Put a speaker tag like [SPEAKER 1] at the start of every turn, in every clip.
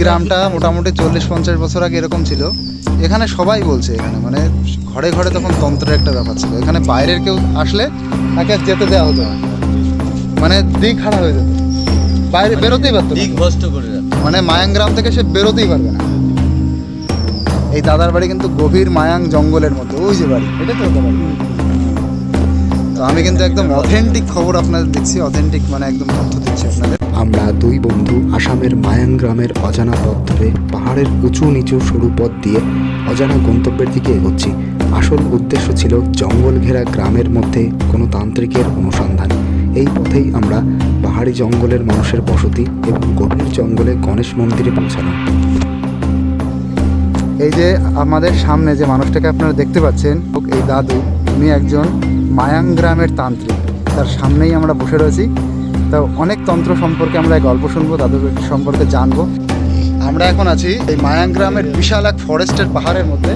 [SPEAKER 1] গ্রামটা মোটামুটি 40-50 বছর আগে এরকম ছিল। এখানে সবাই বলছে, এখানে মানে ঘরে ঘরে তখন তন্ত্রের একটা ব্যাপার ছিল। এখানে বাইরের কেউ আসলে তাকে যেতে দেওয়া হতো না, মানে দিক হারা হয়ে যেত, বাইরে বেরোতেই পারতো না, মানে মায়াং গ্রাম থেকে সে বেরোতেই পারবে না। এই দাদার বাড়ি কিন্তু গভীর মায়াং জঙ্গলের মধ্যে, ওই যে বাড়ি, এটা তো ওদের বাড়ি। তো আমি কিন্তু একদম অথেন্টিক খবর আপনাদের দিচ্ছি, অথেন্টিক মানে একদম তথ্য দিচ্ছি আপনাদের।
[SPEAKER 2] আমরা দুই বন্ধু আসামের মায়াং গ্রামের অজানা পথ ধরে পাহাড়ের উঁচু নিচু সরু পথ দিয়ে অজানা গন্তব্যের দিকে এগোচ্ছি। আসল উদ্দেশ্য ছিল জঙ্গল ঘেরা গ্রামের মধ্যে কোনো তান্ত্রিকের অনুসন্ধান। এই পথেই আমরা পাহাড়ি জঙ্গলের মানুষের বসতি এবং গভীর জঙ্গলে গণেশ মন্দিরে পৌঁছালাম।
[SPEAKER 1] এই যে আমাদের সামনে যে মানুষটাকে আপনারা দেখতে পাচ্ছেন, এই দাদু, উনি একজন মায়াং গ্রামের তান্ত্রিক। তার সামনেই আমরা বসে রয়েছি। তা অনেক তন্ত্র সম্পর্কে আমরা গল্প শুনবো, দাদুর সম্পর্কে জানবো। আমরা এখন আছি এই মায়াং গ্রামের বিশাল এক ফরেস্টের পাহাড়ের মধ্যে।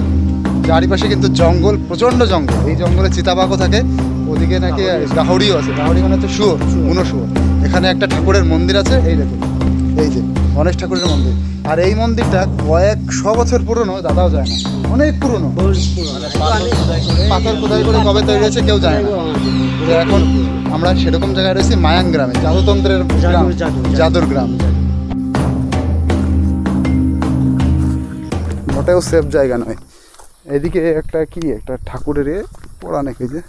[SPEAKER 1] চারিপাশে কিন্তু জঙ্গল, প্রচণ্ড জঙ্গল। এই জঙ্গলে চিতাবাঘও থাকে, ওদিকে নাকি গাহড়িও আছে। গাহড়ি মানে হচ্ছে শুয়োর, বুনো শুয়োর। এখানে একটা ঠাকুরের মন্দির আছে, এই দেখুন, এই যে গণেশ ঠাকুরের মন্দির। আর এই মন্দিরটা কয়েকশো বছর পুরনো, দাদাও যায় না, অনেক পুরনো। পাথর খোদাই করে কবে তৈরি হয়েছে কেউ যায় না। তো এখন আমরা সেরকম জায়গায় রয়েছি মায়াং গ্রামে, জাদুতন্ত্রের গ্রাম, জাদুর গ্রাম। মোটেও সেফ জায়গা নয়। এদিকে একটা কি একটা ঠাকুরের পড়া নাকি, যে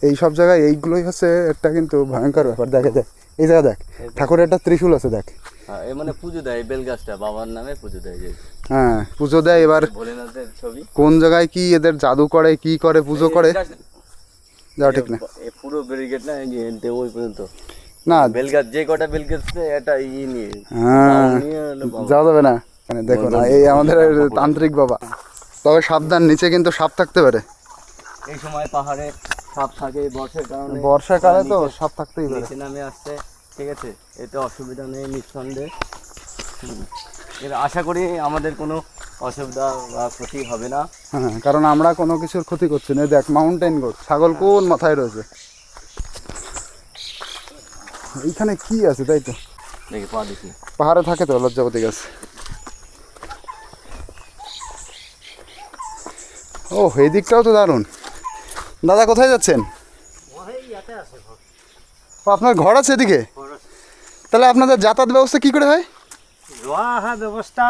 [SPEAKER 1] এই সব জায়গায় এইগুলোই হচ্ছে একটা কিন্তু ভয়ঙ্কর ব্যাপার। দেখা যায় এই জায়গা, দেখ ঠাকুরের একটা ত্রিশূল আছে, দেখ
[SPEAKER 3] মানে পুজো দেয়, বেল গাছটা বাবার নামে পুজো দেয়।
[SPEAKER 1] হ্যাঁ, পুজো দেয়। এবার
[SPEAKER 3] ভোলেনাথের ছবি,
[SPEAKER 1] কোন জায়গায় কি এদের জাদু করে, কি করে, পুজো করে, যা ঠিক না।
[SPEAKER 3] পুরো ব্যারিকেড না ওই পর্যন্ত
[SPEAKER 1] না,
[SPEAKER 3] বেলগাছ, যে কটা বেলগাছ এটা নিয়ে
[SPEAKER 1] যাওয়া যাবে না। মানে দেখো না, এই আমাদের তান্ত্রিক বাবা। তবে সাবধান, নিচে কিন্তু সাপ থাকতে পারে।
[SPEAKER 3] এই সময় পাহাড়ে সাপ থাকে, বর্ষার কারণে,
[SPEAKER 1] বর্ষাকালে তো সাপ থাকতেই পারে।
[SPEAKER 3] নিচে নামে আসছে, ঠিক আছে, এতে অসুবিধা নেই নিঃসন্দেহে। এর আশা করি আমাদের কোনো অসুবিধা বা ক্ষতি হবে না।
[SPEAKER 1] হ্যাঁ, কারণ আমরা কোনো কিছুর ক্ষতি করছি না। দেখ মাউন্টেন গোট, ছাগল কোন মাথায় রয়েছে। এইখানে কি আছে, তাই তো
[SPEAKER 3] দেখি পা দেখি,
[SPEAKER 1] পাহাড়ে থাকে তো লজ্জাপতি গাছ। ও, এই দিকটাও তো দারুণ। দাদা কোথায় যাচ্ছেন? আপনার ঘর আছে এদিকে? তাহলে আপনাদের যাতায়াত ব্যবস্থা কি করে হয়?
[SPEAKER 4] যোৱা অহা ব্যৱস্থা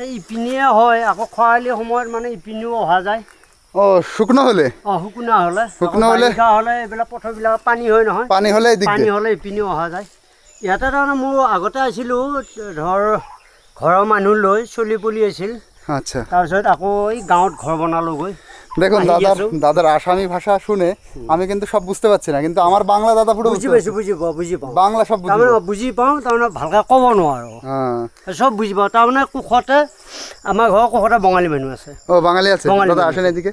[SPEAKER 4] এই ইপিনিয়ে হয়, আকৌ খৰালি সময়ত মানে ইপিনিও অহা যায়।
[SPEAKER 1] ও, শুকনো হলে?
[SPEAKER 4] শুকনা হ'লে,
[SPEAKER 1] শুকনো হ'লে
[SPEAKER 4] হ'লে এইবিলাক পথৰবিলাক পানী হয় নহয়,
[SPEAKER 1] পানী হ'লে এই দিক
[SPEAKER 4] পানী হ'লে ইপিনিও অহা যায়। ইয়াতে তাৰমানে মোৰ আগতে আছিলোঁ, ধৰ ঘৰৰ মানুহ লৈ চলি পুলি আছিল।
[SPEAKER 1] আচ্ছা,
[SPEAKER 4] তাৰপিছত আকৌ এই গাঁৱত ঘৰ বনালোগৈ।
[SPEAKER 1] দেখুন দাদার আসামি ভাষা শুনে আমি কিন্তু সব বুঝতে পারছি না, কিন্তু আমার বাংলা দাদা পুরো
[SPEAKER 4] বুজি পাইছোঁ, বুজি পাওঁ।
[SPEAKER 1] বাংলা সব
[SPEAKER 4] তাৰমানে বুজি পাওঁ, তাৰমানে ভালকৈ ক'ব নোৱাৰোঁ, চব বুজি পাওঁ। তাৰমানে কোষতে, আমাৰ ঘৰৰ কোষতে বঙালী মানুহ আছে।
[SPEAKER 1] ও, বাঙালি আছে। দাদা আসেন এদিকে,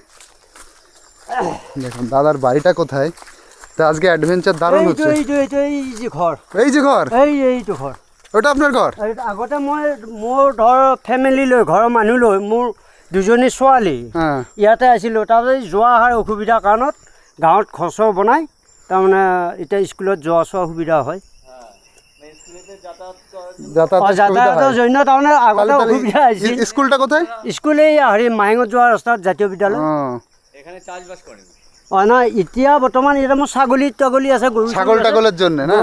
[SPEAKER 1] দেখুন দাদার বাড়িটা কোথায়। তা আজকে অ্যাডভেঞ্চার দারুণ হচ্ছে।
[SPEAKER 4] এই যে ঘৰ,
[SPEAKER 1] এই যে ঘর,
[SPEAKER 4] এইটো ঘৰ,
[SPEAKER 1] ওটা আপনার ঘর?
[SPEAKER 4] আগতে মই মোৰ ধৰ ফেমিলি লৈ, ঘৰৰ মানুহ লৈ, মোৰ দুজনী ছোৱালী
[SPEAKER 1] হ্যাঁ,
[SPEAKER 4] ইয়াতে আছিলোঁ। তাৰপিছত যোৱা অহাৰ অসুবিধাৰ কাৰণত গাঁৱত ঘৰ চৰ বনাই, তাৰমানে এতিয়া স্কুলত যোৱা চোৱা সুবিধা হয়। যাতায়াতৰ জন্য তাৰমানে আগতে অসুবিধা হৈছিল।
[SPEAKER 1] স্কুলটা কোথায়?
[SPEAKER 4] স্কুল এই মায়ঙত যোৱা ৰাস্তাত, জাতীয় বিদ্যালয়।
[SPEAKER 3] এখানে চাষবাস করেন?
[SPEAKER 4] নাই, এতিয়া বৰ্তমান ইয়াতে মোৰ ছাগলী আছে, গৰু
[SPEAKER 1] ছাগলের জন্য না,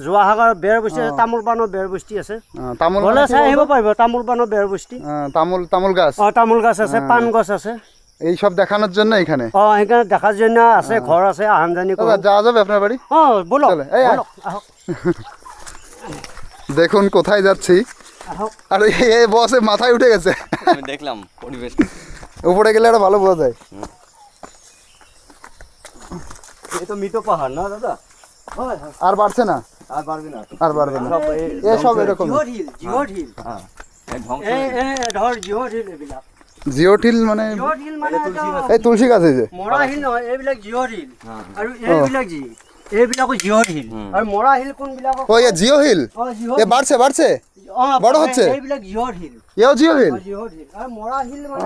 [SPEAKER 4] যোৱা সাগৰ বেৰ বস্তি আছে, তামোল পাণৰ বেৰ বস্তি আছে।
[SPEAKER 1] তামোল
[SPEAKER 4] গ'লে চাই আহিব পাৰিব, তামোল পাণৰ বেৰ বস্তি।
[SPEAKER 1] তামোল গাছ,
[SPEAKER 4] তামোল গাছ আছে, পাণ গছ আছে,
[SPEAKER 1] এই সব দেখানোর জন্য এখানে।
[SPEAKER 4] সেইকাৰণে দেখাৰ জন্য আছে, ঘৰ আছে, আহান জানি।
[SPEAKER 1] যাওয়া যাবে আপনার বাড়ি?
[SPEAKER 4] বলক, আহক।
[SPEAKER 1] দেখুন কোথায় যাচ্ছি। আর এই বসে মাথায় উঠে গেছে,
[SPEAKER 3] আমি দেখলাম পরিবেশ।
[SPEAKER 1] উপরে গেলে একটা ভালো বোঝা যায়।
[SPEAKER 3] এই তো মৃত পাহাড় না দাদা?
[SPEAKER 1] আর বাড়ছে না,
[SPEAKER 3] আর পারবে না,
[SPEAKER 1] আর বাড়বে না। এসব এরকম জিওট হিল, মানে এই তুলসী গাছ, এই যে
[SPEAKER 4] মৰা হিল নহয়, এইবিলাক জিঅ'ট হিল। আৰু এইবিলাকো জিঅ'ট হিল। আৰু মৰা হিল কোনবিলাক?
[SPEAKER 1] ও, এ জিও হিল, এ বাড়ছে বড় হচ্ছে,
[SPEAKER 4] এইবিলাক জিঅ'ট হিল।
[SPEAKER 1] এও জিও হিল।
[SPEAKER 4] জিঅ'ট হিল আৰু মৰা হিল মানে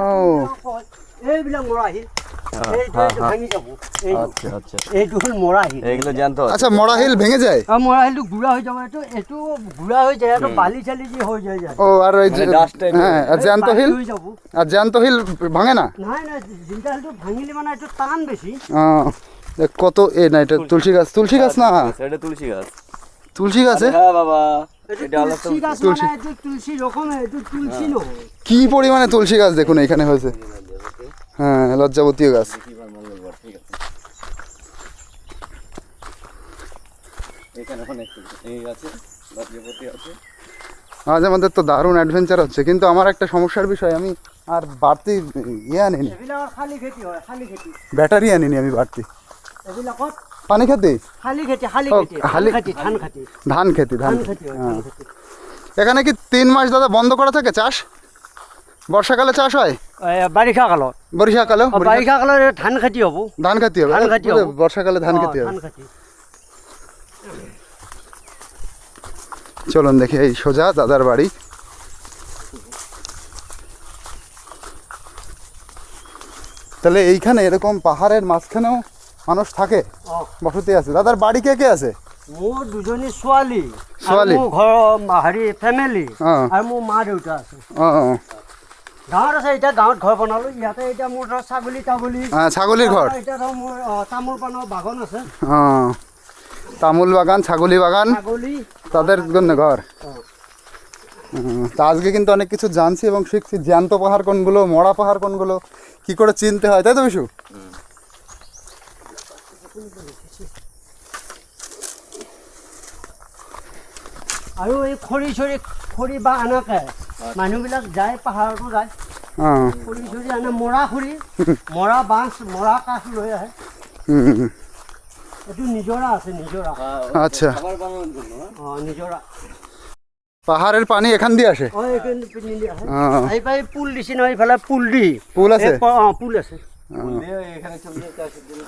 [SPEAKER 4] এইবিলাক মৰা শিল এইটো ভাঙি যাব
[SPEAKER 3] আচ্ছা আচ্ছা,
[SPEAKER 4] এইটো হ'ল মৰা শিল
[SPEAKER 3] এইগুলো জ্যান্ত আছে।
[SPEAKER 1] আচ্ছা মরা হিল ভেঙে যায়?
[SPEAKER 4] মৰা শিলটো গুড়া হৈ যাব এইটো গুড়া হৈ যায় এইটো বালি চালি যে হৈ যায়
[SPEAKER 1] ও আর ওই
[SPEAKER 3] মানে dust type এর।
[SPEAKER 1] হ্যাঁ আর জ্যান্ত
[SPEAKER 4] বালি
[SPEAKER 1] হিল,
[SPEAKER 4] হৈ যাব
[SPEAKER 1] আর জ্যান্ত হিল ভাঙে না?
[SPEAKER 4] নাই জিন্দা শিলটো ভাঙিলে মানে এইটো টান বেছি
[SPEAKER 1] কত এ না এটা তুলসী গাছ, তুলসী গাছ না,
[SPEAKER 3] এটা তুলসী গাছ।
[SPEAKER 1] তুলসী গাছে
[SPEAKER 3] হ্যাঁ বাবা,
[SPEAKER 4] এইটো
[SPEAKER 3] এটা আলাদা
[SPEAKER 4] তুলসী গাছ মানে এইটো তুলসী রকম এইটো তুলসী নহয়
[SPEAKER 1] কি পরিমাণে তুলসী গাছ দেখুন এখানে হয়েছে। হ্যাঁ লজ্জাবতী গাছ।
[SPEAKER 3] মঙ্গলবার, ঠিক আছে। এখানে অনেক এই আছে, লজ্জাপতি আছে।
[SPEAKER 1] আজ আমাদের তো দারুণ অ্যাডভেঞ্চার হচ্ছে, কিন্তু আমার একটা সমস্যার বিষয়, আমি আর বাড়তি ইয়ে আনিনি,
[SPEAKER 4] এইবিলাক খালি খেতি হয় খালি খেতি
[SPEAKER 1] ব্যাটারি আনিনি আমি বাড়তি।
[SPEAKER 4] এইবিলাকত
[SPEAKER 1] পানি খেতে,
[SPEAKER 4] খালি খেতি খালি
[SPEAKER 1] ও,
[SPEAKER 4] খেতি
[SPEAKER 1] খালি-
[SPEAKER 4] ধান খেতি
[SPEAKER 1] ধান খেতে, ধান
[SPEAKER 4] ধান
[SPEAKER 1] খেতে।
[SPEAKER 4] খেতি হয়
[SPEAKER 1] হ্যাঁ।
[SPEAKER 4] ধান খেতি
[SPEAKER 1] এখানে কি 3 মাস দাদা বন্ধ করা থাকে চাষ? বর্ষাকালে চাষ হয়,
[SPEAKER 4] বাৰিষা কালত
[SPEAKER 1] বর্ষাকালেও
[SPEAKER 4] বাৰিষা কালত ধান খেতি হ'ব
[SPEAKER 1] ধান খেতে হবে,
[SPEAKER 4] ধান খেতে হবে।
[SPEAKER 1] বর্ষাকালে ধান খেতে হবে।
[SPEAKER 4] ধান খেতি
[SPEAKER 1] চলুন দেখি এই সোজা দাদার বাড়ি। তাহলে এইখানে এরকম পাহাড়ের মাঝখানেও মানুষ থাকে, বসতি আছে। দাদার বাড়ি কে কে আছে?
[SPEAKER 4] মোৰ দুজনী ছোৱালী
[SPEAKER 1] ছোৱালী?
[SPEAKER 4] আৰু মোৰ ঘৰৰ হেৰি ফেমিলি
[SPEAKER 1] অঁ
[SPEAKER 4] আৰু মোৰ মা দেউতা আছে
[SPEAKER 1] অঁ অঁ
[SPEAKER 4] গাঁৱত আছে এতিয়া গাঁৱত ঘৰ বনালো ইয়াতে এতিয়া মোৰ ধৰ ছাগলী তাগলী
[SPEAKER 1] ছাগলীর ঘর,
[SPEAKER 4] এতিয়া ধৰ মোৰ তামোল পাণৰ বাগান আছে
[SPEAKER 1] তামুল বাগান, ছাগলি বাগান,
[SPEAKER 4] ছাগলী
[SPEAKER 1] তাদের জন্য ঘর। তা আজকে কিন্তু অনেক কিছু জানছি এবং শিখছি, জ্যান্ত পাহাড় কোনগুলো, মরা পাহাড় কোনগুলো, কি করে চিনতে হয়, তাই তো বিশু?
[SPEAKER 4] আৰু এই খৰি বা আনকে মানুহবিলাক যায় পাহাৰতো যায়
[SPEAKER 1] অঁ
[SPEAKER 4] খৰি আনে মৰা খৰি মৰা বাঁচ মৰা কাঠ লৈ আহে এইটো নিজৰা আছে নিজৰা
[SPEAKER 1] আচ্ছা,
[SPEAKER 3] খাবার বানানোর জন্য, হ্যাঁ?
[SPEAKER 4] নিজৰা
[SPEAKER 1] পাহাড়ের পানি এখান দিয়ে আসে?
[SPEAKER 4] এইখিনি পিন্ধি আহে
[SPEAKER 1] অঁ
[SPEAKER 4] এইফালে পুল দিছে নহয় এইফালে পুল দি
[SPEAKER 1] পুল আছে?
[SPEAKER 4] পুল আছে
[SPEAKER 3] ফুল দিয়ে এখানে চলে যেতে আসে দিন।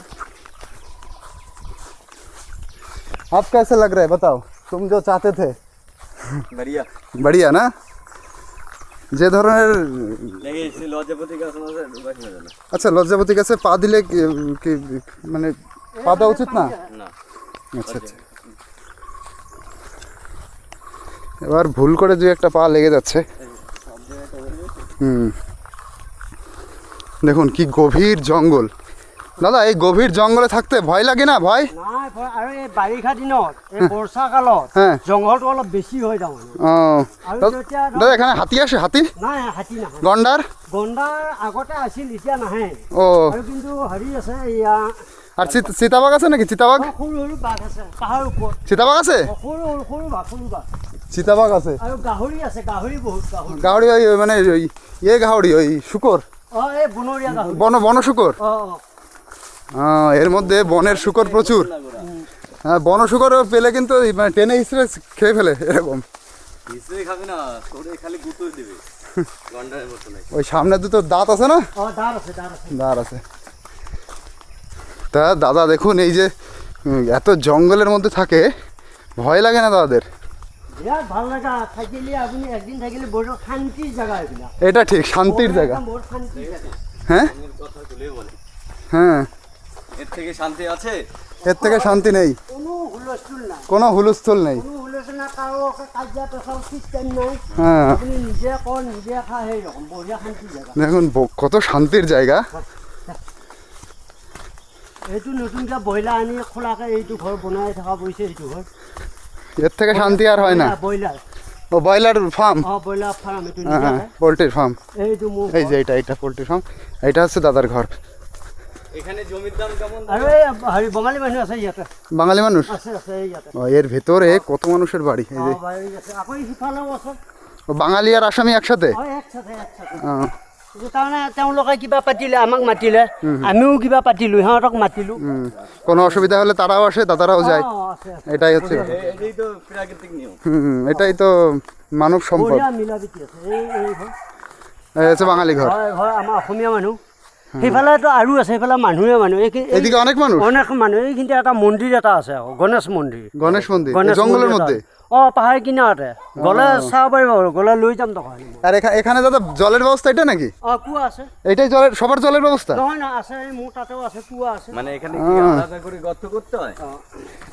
[SPEAKER 1] आप कैसे लग रहा है बताओ, तुम जो चाहते थे?
[SPEAKER 3] बढ़िया
[SPEAKER 1] बढ़िया ना? যে ধরনের
[SPEAKER 3] দেখি সে লজ্জাপতি গাছ আছে ঢুকাই না জানা।
[SPEAKER 1] আচ্ছা লজ্জাবতী গাছে পা দিলে কি মানে পা দেওয়া উচিত না?
[SPEAKER 3] না
[SPEAKER 1] আচ্ছা আচ্ছা, এবার ভুল করে যে একটা পা লেগে যাচ্ছে। দেখুন কি গভীর জঙ্গল। দাদা এই গভীর জঙ্গলে থাকতে ভয় লাগে না? ভয়?
[SPEAKER 4] নাই আৰু এই বাৰিষা দিনত এই বৰ্ষা কালত
[SPEAKER 1] হ্যাঁ।
[SPEAKER 4] জংঘলটো অলপ বেছি হৈ যাওঁ
[SPEAKER 1] ও
[SPEAKER 4] আৰু
[SPEAKER 1] দাদা
[SPEAKER 4] যেতিয়া
[SPEAKER 1] দাদা, এখানে হাতি আসে? হাতি
[SPEAKER 4] নাই হাতী নাহে
[SPEAKER 1] গন্ডার?
[SPEAKER 4] গণ্ডাৰ আগতে আছিল এতিয়া নাহে
[SPEAKER 1] ও
[SPEAKER 4] আৰু কিন্তু হেৰি আছে এয়া
[SPEAKER 1] আর চিতাবাঘ আছে নাকি? চিতাবাঘ?
[SPEAKER 4] সৰু সৰু বাঘ আছে পাহাৰৰ ওপৰত
[SPEAKER 1] চিতাবাঘ আছে?
[SPEAKER 4] সৰু বাঘ
[SPEAKER 1] চিতাবাঘ আছে,
[SPEAKER 4] আৰু গাহৰি আছে গাহৰি বহুত গাহৰি
[SPEAKER 1] গাহড়ি ওই মানে ওই ইয়ে গাহড়ি, ওই শুকর,
[SPEAKER 4] এই বনৰীয়া গাহৰি
[SPEAKER 1] বন শুকর। এর মধ্যে বনের শুকর প্রচুর। হ্যাঁ বন শুকর পেলে কিন্তু মানে টেনে হিসেবে খেয়ে ফেলে এরকম।
[SPEAKER 3] হিসেবে খাবে না, তোরে খালি গুঁতোই দেবে গন্ডারের মতো নাই।
[SPEAKER 1] ওই সামনে দুটো দাঁত আছে না?
[SPEAKER 4] দাঁড় আছে
[SPEAKER 1] দাঁড় আছে। তা দাদা দেখুন এই যে এত জঙ্গলের মধ্যে থাকে, ভয় লাগে না দাদাদের?
[SPEAKER 4] বিৰাট ভাল লাগা থাকিলে আপুনি একদিন থাকিলে বড় শান্তিৰ জাগা এইবিলাক
[SPEAKER 1] এটা ঠিক শান্তির জায়গা।
[SPEAKER 4] বৰ শান্তিৰ জাগা
[SPEAKER 1] হ্যাঁ
[SPEAKER 3] মনের কথা তুলে বলে,
[SPEAKER 1] হ্যাঁ,
[SPEAKER 3] এর থেকে শান্তি আছে?
[SPEAKER 1] এর থেকে শান্তি নেই,
[SPEAKER 4] কোনো হুলস্থুল নাই
[SPEAKER 1] কোনো হুলস্থুল নেই।
[SPEAKER 4] কোনো হুলস্থুল নাই কাৰো কাজিয়া পেচাল চিষ্টেম নাই
[SPEAKER 1] হ্যাঁ
[SPEAKER 4] আপুনি নিজে কৰ নিজে খা সেই ৰকম বঢ়িয়া শান্তিৰ জাগা
[SPEAKER 1] দেখুন কত শান্তির জায়গা।
[SPEAKER 4] এইটো নতুনকৈ ব্ৰইলাৰ আনি খোলাকৈ এইটো ঘৰ বনাই থকা পৰিছে এইটো ঘৰ
[SPEAKER 1] এর থেকে শান্তি আর হয় না।
[SPEAKER 4] ব্ৰইলাৰ
[SPEAKER 1] ও ব্রয়লার ফার্ম,
[SPEAKER 4] ব্ৰইলাৰ ফাৰ্ম এইটো
[SPEAKER 1] হ্যাঁ
[SPEAKER 4] নিজে
[SPEAKER 1] পোলট্রির ফার্ম।
[SPEAKER 4] এইটো মোৰ
[SPEAKER 1] এই যে এটা পোলট্রি ফার্ম, এটা হচ্ছে দাদার ঘর।
[SPEAKER 3] এখানে জমির দাম কেমন?
[SPEAKER 4] আৰু এই হেৰি বঙালী মানুহ আছে ইয়াতে
[SPEAKER 1] বাঙালি মানুষ?
[SPEAKER 4] আছে এই ইয়াতে
[SPEAKER 1] ও, এর ভেতরে কত মানুষের বাড়ি। এই যে
[SPEAKER 4] বাৰী আছে আকৌ সিফালেও আছে
[SPEAKER 1] ও, বাঙালি আর আসামি একসাথে।
[SPEAKER 4] একসাথে
[SPEAKER 1] অঁ,
[SPEAKER 4] তাৰমানে তেওঁলোকে কিবা পাতিলে আমাক মাতিলে আমিও কিবা পাতিলোঁ সিহঁতক মাতিলোঁ
[SPEAKER 1] কোনো অসুবিধা হলে তারাও আসে, দাদারাও যায়।
[SPEAKER 4] আছে
[SPEAKER 1] এটাই হচ্ছে কথা।
[SPEAKER 3] এটাই তো প্রাকৃতিক নিয়ম।
[SPEAKER 1] এটাই তো মানব সম্পদ।
[SPEAKER 4] বঢ়িয়া মিলা প্ৰীতি আছে এই ঘৰ
[SPEAKER 1] এই হচ্ছে বাঙালি ঘর।
[SPEAKER 4] ঘৰ আমাৰ অসমীয়া মানুহ সেইফালেতো আৰু আছে সেইফালে মানুহে
[SPEAKER 1] এদিকে অনেক মানুষ।
[SPEAKER 4] অনেক মানুহ এইখিনিতে এটা মন্দিৰ এটা আছে আকৌ গণেশ মন্দিৰ
[SPEAKER 1] গণেশ মন্দির
[SPEAKER 4] গণেশ
[SPEAKER 1] জঙ্গলের
[SPEAKER 4] মন্দিৰ
[SPEAKER 1] মধ্যে?
[SPEAKER 4] এটা। অঁ পাহাৰ কিনাৰতে গ'লে চাব পাৰিব গ'লে লৈ যাম টকা
[SPEAKER 1] আর এখানে দাদা জলের ব্যবস্থা এটা নাকি?
[SPEAKER 4] অঁ কুয়া আছে
[SPEAKER 1] এটাই জলের সবার জলের ব্যবস্থা?
[SPEAKER 4] নহয় না আছে মোৰ তাতেও আছে কুয়া আছে
[SPEAKER 3] মানে এখানে কি আলাদা করে গর্ত করতে হয়?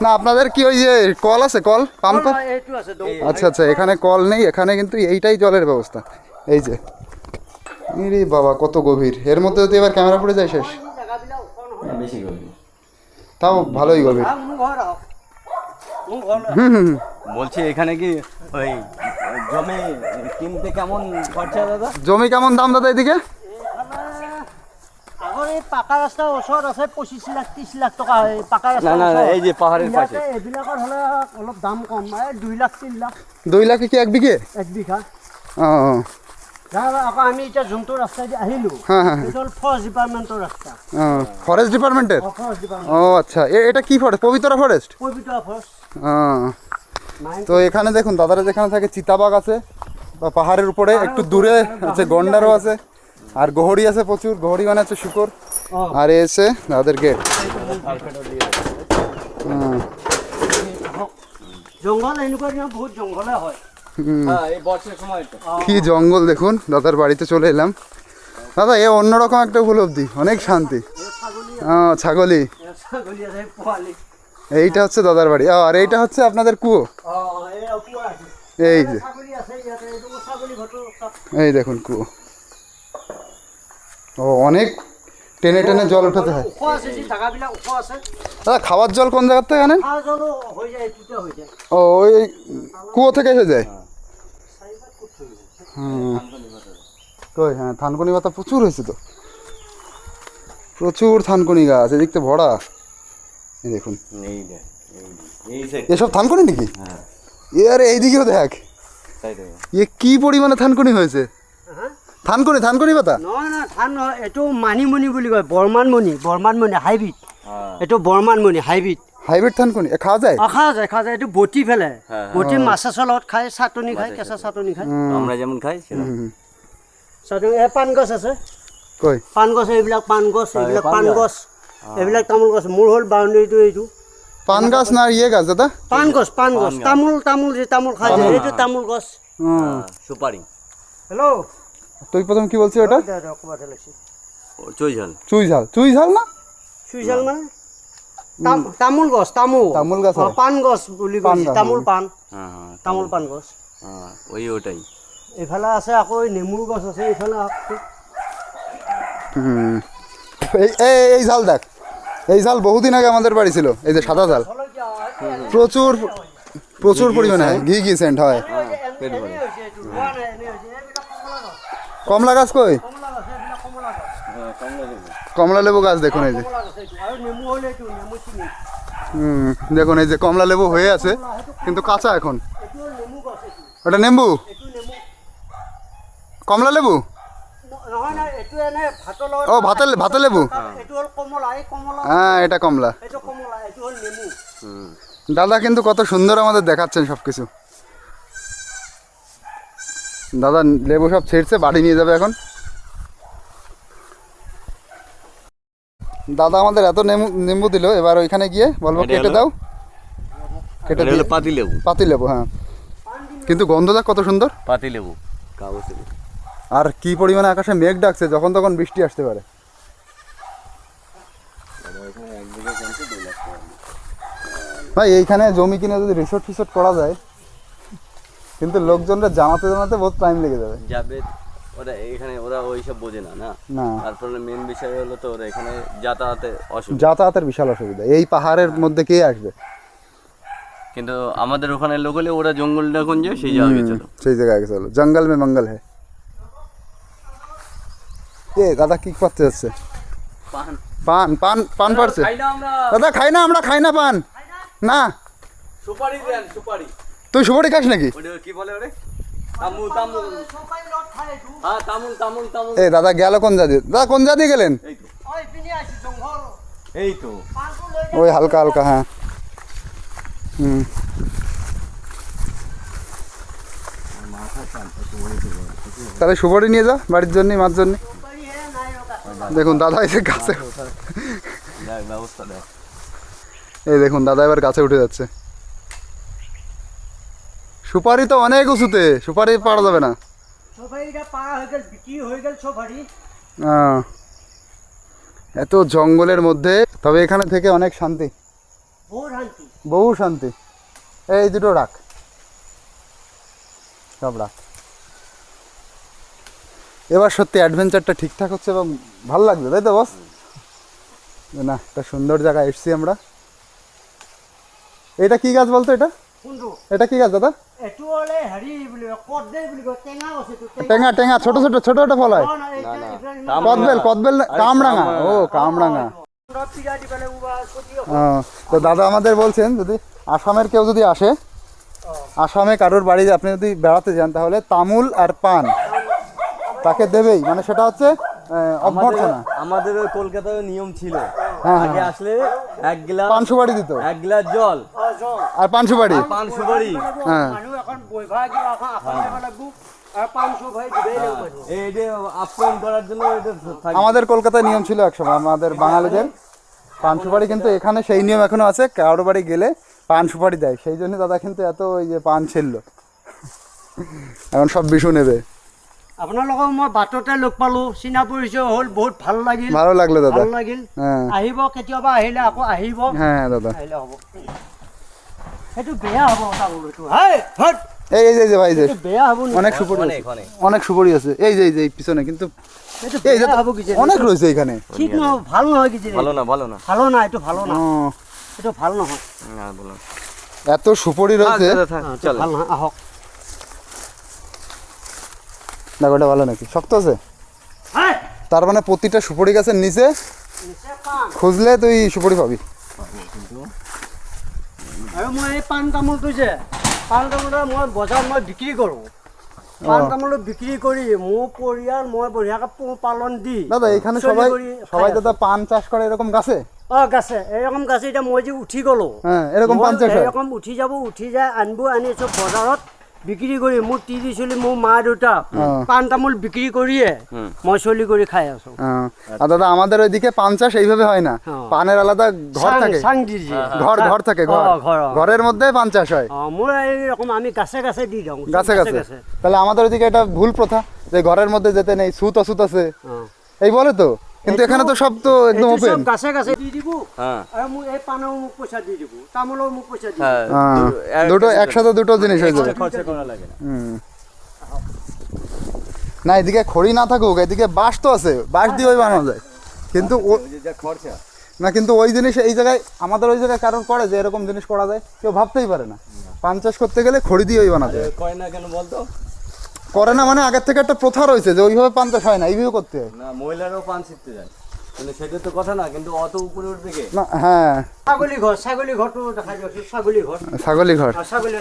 [SPEAKER 1] না আপনাদের কি ওই যে কল আছে, কল পাম্প কল?
[SPEAKER 4] এইটো আছে
[SPEAKER 1] আচ্ছা আচ্ছা, এখানে কল নেই, এখানে কিন্তু এইটাই জলের ব্যবস্থা। এই যে ইরে বাবা কত গভীর, এর মধ্যে যদি এবার ক্যামেরা পড়ে যায় শেষ।
[SPEAKER 4] জেগাবিলাক ওখ নহয়
[SPEAKER 3] বেশি গভীর।
[SPEAKER 1] তাও ভালোই গভীর।
[SPEAKER 4] মোৰ ঘৰ আহক মোৰ ঘৰ
[SPEAKER 3] বলছি এখানে কি ওই জমি কিনতে কেমন খরচা দাদা?
[SPEAKER 1] জমি কেমন দাম দাদা এদিকে?
[SPEAKER 4] আগৰ এই পাকা ৰাস্তাৰ ওচৰত আছে 25 লাখ 30 লাখ টকা এই পাকা
[SPEAKER 3] না
[SPEAKER 4] ৰাস্তাৰ
[SPEAKER 3] না না,
[SPEAKER 4] ওচৰত।
[SPEAKER 3] এই যে পাহাড়ের পাশে।
[SPEAKER 4] ইয়াতে এইবিলাকত হ'লে অলপ দাম কম 2 লাখ 3 লাখ
[SPEAKER 1] 2 লাখে কি 1 বিঘে?
[SPEAKER 4] 1 বিঘা।
[SPEAKER 1] ও
[SPEAKER 4] আকৌ আমি এতিয়া যোনটো ৰাস্তা দি আহিলোঁ
[SPEAKER 1] হ্যাঁ হ্যাঁ
[SPEAKER 4] সেইটো হ'ল ফৰেষ্ট ডিপাৰ্টমেণ্টৰ ৰাস্তা।
[SPEAKER 1] ফরেস্ট ডিপার্টমেন্টের?
[SPEAKER 4] ফৰেষ্ট ডিপাৰ্টমেণ্ট
[SPEAKER 1] ও আচ্ছা, এটা কি forest? Pobitora forest?
[SPEAKER 4] Pobitora forest
[SPEAKER 1] তো এখানে দেখুন দাদারা যেখানে থাকে চিতাবাঘ আছে, বা পাহাড়ের উপরে একটু দূরে আছে গন্ডারও আছে, আর গহরি আছে প্রচুর, গহরি মানে হচ্ছে শুকর। আর এ এসে দাদাদের গেট।
[SPEAKER 4] জংঘল এনেকুৱা দিনত বহুত জংঘলে হয়।
[SPEAKER 3] হ্যাঁ এই বর্ষার সময়টা।
[SPEAKER 1] কি জঙ্গল দেখুন। দাদার বাড়িতে চলে এলাম। দাদা এ অন্যরকম একটা উপলব্ধি, অনেক শান্তি। ছাগলি,
[SPEAKER 4] ছাগলী আছে পোৱালি।
[SPEAKER 1] এইটা হচ্ছে দাদার বাড়ি। আর এইটা হচ্ছে আপনাদের কুয়ো।
[SPEAKER 4] এই কুয়া আছে
[SPEAKER 1] এই যে
[SPEAKER 4] ছাগলী আছে ইয়াতে এইটো ছাগলী ঘৰটো সব।
[SPEAKER 1] এই দেখুন কুয়ো। ও অনেক টেনে টেনে জল উঠাতে হয়।
[SPEAKER 4] ওখ আছে যে জাগাবিলাক ওখ আছে
[SPEAKER 1] দাদা খাওয়ার জল কোন জায়গার থেকে আনেন?
[SPEAKER 4] খাওয়া জলও হৈ যায় এইটোতে হৈ যায়।
[SPEAKER 1] ও ওই কুয়ো থেকে এসে যায়। কই হ্যাঁ থানকুনি পাতা প্রচুর হয়েছে তো, প্রচুর থানকুনি গাছ এদিকতে ভরা। এই দেখুন
[SPEAKER 3] এই দেখ এই সাইড।
[SPEAKER 1] এসব থানকুনি নাকি?
[SPEAKER 3] হ্যাঁ
[SPEAKER 1] এ আরে এইদিকেও দেখ,
[SPEAKER 3] তাই তো।
[SPEAKER 1] এ কি পরিমাণে থানকুনি হয়েছে।
[SPEAKER 4] হ্যাঁ
[SPEAKER 1] থানকুনি পাতা?
[SPEAKER 4] নহয় নহয় ধান নহয় এইটো মানিমুনি বুলি কয়। বৰ্মানমুনি হাইব্ৰিড।
[SPEAKER 3] হ্যাঁ
[SPEAKER 4] এইটো বৰ্মানমুনি হাইব্ৰিড।
[SPEAKER 1] হাইব্রিড থানকুনি খাওয়া যায়?
[SPEAKER 4] খাওয়া যায় এইটো বটি ফেলে
[SPEAKER 3] হ্যাঁ,
[SPEAKER 4] বটি মাছৰ লগত খায়, চাটনি খায়, কেঁচা চাটনি খায়।
[SPEAKER 3] আমরা যেমন খাই সেরকম।
[SPEAKER 4] চাটনি এই পাণ গছ আছে,
[SPEAKER 1] কই
[SPEAKER 4] পাণ গছ এইবিলাক পাণ গছ, এইবিলাক
[SPEAKER 3] পাণ
[SPEAKER 4] পাণ
[SPEAKER 3] গছ।
[SPEAKER 4] গছ, এইবিলাক তামোল গছ। মোৰ হ'ল বাউণ্ডেৰীটো এইটো
[SPEAKER 1] পান গাছ না ইয়ে গাছ দাদা?
[SPEAKER 4] পাণ গছ। তামোল যে তামোল খায় যে এইটো তামোল গছ।
[SPEAKER 3] হ্যাঁ, সুপারি।
[SPEAKER 4] হেল্ল'
[SPEAKER 1] তুই প্রথম কি বলছিস ওটা?
[SPEAKER 4] ক'ৰবাত লাগছে
[SPEAKER 3] ও চৈঝাল।
[SPEAKER 1] চুই ঝাল না?
[SPEAKER 4] চুইঝাল মানে তামোল গছ।
[SPEAKER 1] তামোল গাছ হয়।
[SPEAKER 4] পাণ গছ বুলি
[SPEAKER 1] পাণ
[SPEAKER 4] কৈছে।
[SPEAKER 1] গাছ।
[SPEAKER 4] তামোল পাণ
[SPEAKER 3] হ্যাঁ হ্যাঁ
[SPEAKER 4] তামোল পাণ গছ।
[SPEAKER 3] হ্যাঁ ওই ওটাই।
[SPEAKER 4] এইফালে আছে আকৌ এই নেমুৰ গছ আছে এইফালে আকৌ।
[SPEAKER 1] এই ঝাল দেখ, এই ঝাল বহুদিন আগে আমাদের বাড়ি ছিল। এই যে সাদা ঝাল প্রচুর প্রচুর পরিমাণে হয়, ঘি সেন্ট হয়। কমলা গাছ কই? কমলা লেবু গাছ দেখুন এই যে। দেখুন এই যে কমলা লেবু হয়ে আছে কিন্তু কাঁচা এখন। ওটা নেম্বু? কমলা লেবু? ও ভাতের লেবু? হ্যাঁ এটা কমলা। দাদা কিন্তু কত সুন্দর আমাদের দেখাচ্ছেন সবকিছু। দাদা লেবু সব ছেড়ছে, বাড়ি নিয়ে যাবে এখন। দাদা আমাদের এত নেম্বু দিল, এবার ওইখানে গিয়ে বলবো কেটে দাও, কেটে
[SPEAKER 3] এটা হলো পাতি লেবু।
[SPEAKER 1] পাতি লেবু হ্যাঁ, কিন্তু গন্ধ দেখ কত সুন্দর।
[SPEAKER 3] পাতি লেবু কাগজে।
[SPEAKER 1] আর কি পরিমাণে আকাশে মেঘ ডাকছে, যখন তখন বৃষ্টি আসতে পারে। ভাই এইখানে জমি কিনে যদি রিসোর্ট ফিসোর্ট করা যায়, কিন্তু লোকজনরা জানাতে বহুত টাইম লেগে যাবে।
[SPEAKER 3] ওরা এখানে ওরা ওইসব বোঝে না।
[SPEAKER 1] না
[SPEAKER 3] তারপরে মেন বিষয় হলো তো ওরা এখানে যাতায়াতের
[SPEAKER 1] যাতায়াতের বিশাল অসুবিধা। এই পাহাড়ের মধ্যে কে আসবে?
[SPEAKER 3] কিন্তু আমাদের ওখানে লোক হলে ওরা জঙ্গলটা কোন যায় সেই জায়গায় চলো।
[SPEAKER 1] সেই জায়গায় চলো, জঙ্গল মে মঙ্গল হ্যাঁ। এ দাদা কি করতে যাচ্ছে? পান পারছে দাদা? খাই না আমরা, খাই না পান না।
[SPEAKER 3] সুপারি দেন সুপারি।
[SPEAKER 1] তুই সুপারি খাস নাকি?
[SPEAKER 3] ওটা কি বলে ওরে? তামুল তামুল। হ্যাঁ তামুল তামুল তামুল।
[SPEAKER 1] এই দাদা গেল কোন জায়গা দিয়ে? দাদা কোন জায়গা দিয়ে গেলেন?
[SPEAKER 3] এই তো
[SPEAKER 1] ওই হালকা হালকা হ্যাঁ। তাহলে সুপারি নিয়ে যা বাড়ির জন্য, মার জন্য। দেখুন দাদা এসে গাছে,
[SPEAKER 3] ব্যবস্থা দেখ।
[SPEAKER 1] এই দেখুন দাদা এবার গাছে উঠে যাচ্ছে। সুপারি তো অনেক উঁচুতে, সুপারি পারা যাবে না।
[SPEAKER 4] সুপারিটা পাড়া হয়ে গেল, বিক্রি হয়ে গেল সুপারি।
[SPEAKER 1] এত জঙ্গলের মধ্যে, তবে এখানে থেকে অনেক শান্তি,
[SPEAKER 4] বহু শান্তি।
[SPEAKER 1] বহু শান্তি। এই দুটো রাখ, সব রাখ। এবার সত্যি অ্যাডভেঞ্চারটা ঠিকঠাক হচ্ছে এবং ভালো লাগছে, তাই তো বস? না, একটা সুন্দর জায়গায় এসছি আমরা। এটা কি গাছ বলতো? এটা
[SPEAKER 4] কোনটো?
[SPEAKER 1] এটা কি গাছ দাদা?
[SPEAKER 4] এটো হলে হেৰি বুলি কয়, কদবেল বুলি কয়, টেঙা আছে তো।
[SPEAKER 1] টেঙা, টেঙা, ছোট ছোট ছোট ছোট ফল হয়। কদবেল, কদবেল না, কামরাঙা। ও কামরাঙা। তো দাদা আমাদের বলছেন যদি আসামের কেউ যদি আসে, আসামে কারোর বাড়ি আপনি যদি বেড়াতে যান, তাহলে তামুল আর পান তাকে দেবেই, মানে সেটা হচ্ছে অভ্যর্থনা।
[SPEAKER 3] আমাদের ওই কলকাতায় নিয়ম ছিল,
[SPEAKER 1] হ্যাঁ,
[SPEAKER 3] আগে আসলে এক গ্লাস
[SPEAKER 1] পান সুপারি দিত,
[SPEAKER 3] এক গ্লাস জল
[SPEAKER 1] আর পান সুপারি।
[SPEAKER 3] পান সুপারি।
[SPEAKER 1] হ্যাঁ।
[SPEAKER 4] মানুহ এখন বইভা কিবা এখন আসন যাব লাগব আর 500 ভাই দিবেই লাগব।
[SPEAKER 3] এই যে আপ্যায়ন করার জন্য এটা থাকে।
[SPEAKER 1] আমাদের কলকাতায় নিয়ম ছিল একসময়, আমাদের বাঙালিদের পান সুপারি, কিন্তু এখানে সেই নিয়ম এখনো আছে, কারোর বাড়ি গেলে পান সুপারি দেয়। সেই জন্য দাদা কিন্তু এত ওই যে পান ছিল, এখন সব বিশু নেবে।
[SPEAKER 4] আপোনালোকক মই বাটতে লগ পালো, চিনা পৰিচয় হ'ল, বহুত ভাল লাগিল।
[SPEAKER 1] ভালো লাগলো দাদা।
[SPEAKER 4] ভাল লাগিল।
[SPEAKER 1] হ্যাঁ
[SPEAKER 4] আহিব, কেতিয়াবা আহিলে আকৌ আহিব।
[SPEAKER 1] হ্যাঁ দাদা।
[SPEAKER 4] আহিলে হ'ব। সেইটো বেয়া হ'ব চাবলৈতো। হাই হট,
[SPEAKER 1] এই এই যে ভাই যে
[SPEAKER 4] সেইটো বেয়া হ'ব নেকি?
[SPEAKER 1] অনেক সুপারি আছে,
[SPEAKER 3] অনেক অনেক
[SPEAKER 1] অনেক সুপারি আছে। এই যে এই পিছনে কিন্তু
[SPEAKER 4] সেইটো
[SPEAKER 1] এই যে
[SPEAKER 4] বেয়া হ'ব কি?
[SPEAKER 1] অনেক রয়েছে এখানে।
[SPEAKER 4] ঠিক নহয়, ভাল নহয় কি?
[SPEAKER 3] ভালো না, ভালো না।
[SPEAKER 4] ভালো না, এইটো ভালো না,
[SPEAKER 1] ও,
[SPEAKER 4] এইটো ভাল নহয়।
[SPEAKER 3] না বলো।
[SPEAKER 1] এত সুপারি রয়েছে।
[SPEAKER 4] এইটো
[SPEAKER 3] চল।
[SPEAKER 4] ভাল নহয়, আহক।
[SPEAKER 1] দেখো এটা ভালো নাকি, শক্ত আছে।
[SPEAKER 4] হাই
[SPEAKER 1] তার মানে প্রতিটা সুপারি গাছের নিচে
[SPEAKER 4] নিচে পাণ।
[SPEAKER 1] খুঁজলে তুই সুপারি পাবি।
[SPEAKER 4] আৰু মই এই পাণ তামোলটো যে, পাণ তামোল মই বজাৰত মই বিক্ৰী কৰোঁ। পাণ তামোল বিক্ৰী কৰি মোৰ পৰিয়াল মই বঢ়িয়াকৈ পোহপালন দি
[SPEAKER 1] দাদা এখানে
[SPEAKER 4] চলি
[SPEAKER 1] সবাই
[SPEAKER 4] কৰি
[SPEAKER 1] সবাই
[SPEAKER 4] খাই
[SPEAKER 1] দাদা পান চাষ করে এরকম গাছে।
[SPEAKER 4] গাছে এরকম গাছে এতিয়া মই যে উঠি গ'লো,
[SPEAKER 1] হ্যাঁ এরকম পান চাষ হয়।
[SPEAKER 4] এরকম উঠি যাব, উঠি যায় আনবো, আনি চব বজাৰত বিক্ৰী কৰি মোৰ তিৰি চলি মোৰ মা দেউতা পাণ তামোল বিক্ৰী কৰিয়ে মই চলি কৰি খাই আছো।
[SPEAKER 1] আর দাদা আমাদের ওইদিকে পান চাষ এইভাবে হয় না, পানের আলাদা ঘর থাকে,
[SPEAKER 4] চাং দি দিয়ে।
[SPEAKER 1] ঘর ঘর থাকে, ঘর
[SPEAKER 4] ঘর।
[SPEAKER 1] ঘরের মধ্যে পান চাষ হয়
[SPEAKER 4] মোৰ এইরকম আমি গাছে গাছে দি দিওঁ,
[SPEAKER 1] গাছে গাছে। তাহলে আমাদের ওইদিকে এটা ভুল প্রথা যে ঘরের মধ্যে যেতে নেই, সুত অসুত আছে এই বলে তো, কিন্তু এখানে তো সব তো একদম
[SPEAKER 4] এইটো
[SPEAKER 1] ওপেন।
[SPEAKER 4] সব গাছে গাছে দি দিব
[SPEAKER 3] হ্যাঁ
[SPEAKER 4] আৰু মোক এই পাণৰ মোক পইচা দি দিব, তামোলৰ মোক পইচা দি দিব।
[SPEAKER 3] হ্যাঁ
[SPEAKER 1] দুটো একসাথে দুটো জিনিস হয়ে যাবে।
[SPEAKER 3] খরচা করা লাগে না।
[SPEAKER 1] হুম। না এদিকে খড়ি না থাকুক, এদিকে বাঁশ তো আছে, বাঁশ দিয়ে ওই বানানো যায়, কিন্তু
[SPEAKER 3] ওই যে যা খরচা।
[SPEAKER 1] না কিন্তু ওই জিনিস এই জায়গায় আমাদের ওই জায়গায় কারণ করে যে এরকম জিনিস করা যায়, কেউ ভাবতেই পারে না। পান চাষ করতে গেলে খড়ি দিয়ে ওই বানাতে হয়।
[SPEAKER 3] কয় না কেন বলতো?
[SPEAKER 1] করে না মানে আগের থেকে একটা প্রথা রয়েছে যে ওইভাবে পান চাষ হয় না, এইভাবে করতে হয়।
[SPEAKER 3] না মহিলারাও পান শিখতে যায়, কিন্তু সেটা তো কথা না, কিন্তু অত উপরে উঠবে কে?
[SPEAKER 1] না হ্যাঁ,
[SPEAKER 4] ছাগলী ঘৰটো দেখাই দিয়কচোন, ছাগলী ঘৰ।
[SPEAKER 1] ছাগলী ঘর।
[SPEAKER 4] ছাগলী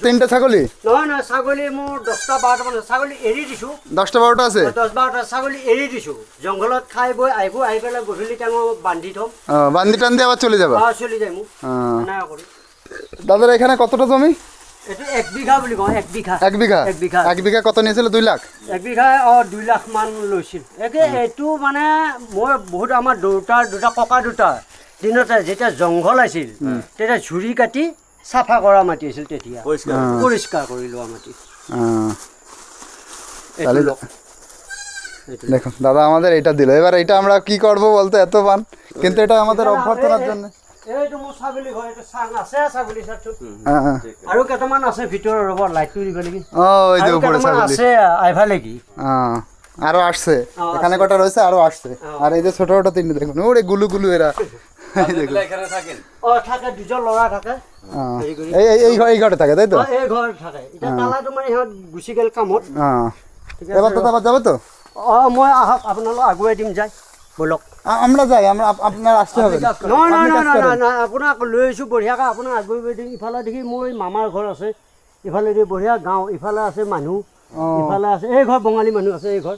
[SPEAKER 1] তিনটে ছাগলী,
[SPEAKER 4] নহয় নহয়, ছাগলী মোৰ 10টা 12টা মান ছাগলী এৰি দিছোঁ।
[SPEAKER 1] 10টা 12টা আছে।
[SPEAKER 4] 10-12টা ছাগলী এৰি দিছোঁ, জংঘলত খাই বৈ আহিব, আহি পেলাই গধূলি টাইমত বান্ধি থ'ম,
[SPEAKER 1] বান্দি টান্দি আবার চলে যাবে।
[SPEAKER 4] চলি যায় মোক এনেকৈ কৰি।
[SPEAKER 1] দাদার এখানে কতটা জমি?
[SPEAKER 4] এইটো 1 বিঘা বুলি কওঁ, 1 বিঘা।
[SPEAKER 1] 1 বিঘা।
[SPEAKER 4] 1 বিঘা।
[SPEAKER 1] 1 বিঘা কত নিয়েছিল? 2 লাখ।
[SPEAKER 4] 1 বিঘা 2 লাখ মান লৈছিল। এইটো মানে মই বহুত আমাৰ দুটা ককা দুটা দিনতে যেতিয়া জংঘল আছিল তেতিয়া ঝুৰি কাটি চাফা কৰা মাটি আছিল, তেতিয়া পৰিষ্কাৰ কৰি লোৱা মাটি।
[SPEAKER 1] তাহলে দেখো দাদা আমাদের এটা দিল, এবার এটা আমরা কি করব বলতে, এত পান, কিন্তু এটা আমাদের অভ্যর্থনার জন্য।
[SPEAKER 4] এইটো মোৰ ছাগলী ঘৰ, এইটো চাং আছে, ছাগলী চাংটো
[SPEAKER 1] হ্যাঁ হ্যাঁ।
[SPEAKER 4] আৰু কেইটামান আছে ভিতৰৰ, ৰ'ব লাইটটো দিব নেকি?
[SPEAKER 1] ওই যে
[SPEAKER 4] আৰু
[SPEAKER 1] উপরে
[SPEAKER 4] কেইটামান
[SPEAKER 1] ছাগলী।
[SPEAKER 4] আছে আইফালে কি
[SPEAKER 1] আরো আসছে, এখানে কটা রয়েছে, আরো আসছে। আর এই যে ছোট ছোট তিনটে দেখুন, ওরে গুলু গুলু এরা।
[SPEAKER 3] এগুলা এখানে থাকেন।
[SPEAKER 4] থাকে, দুজন ল'ৰা থাকে।
[SPEAKER 1] এই এই এই ঘরে থাকে তাই তো?
[SPEAKER 4] এই ঘৰ থাকে, এতিয়া তালাটো মানে সিহঁত গুচি গ'ল কামত।
[SPEAKER 1] এবার দাদা আবার যাবে তো?
[SPEAKER 4] মই আহক, আপোনালোক আগুৱাই দিম, যায় ব'লক।
[SPEAKER 1] আমরা যাই, আমরা আপনার আসতে হবে না।
[SPEAKER 4] নহয় আপোনাক লৈ আহিছোঁ বঢ়িয়াকৈ, আপোনাক আগুৱাই দিম। ইফালে দেখি মোৰ এই মামাৰ ঘৰ আছে, ইফালে দি বঢ়িয়া গাঁও, ইফালে আছে মানুহ, ইফালে আছে এই ঘৰ বঙালী মানুহ আছে, এই ঘৰ।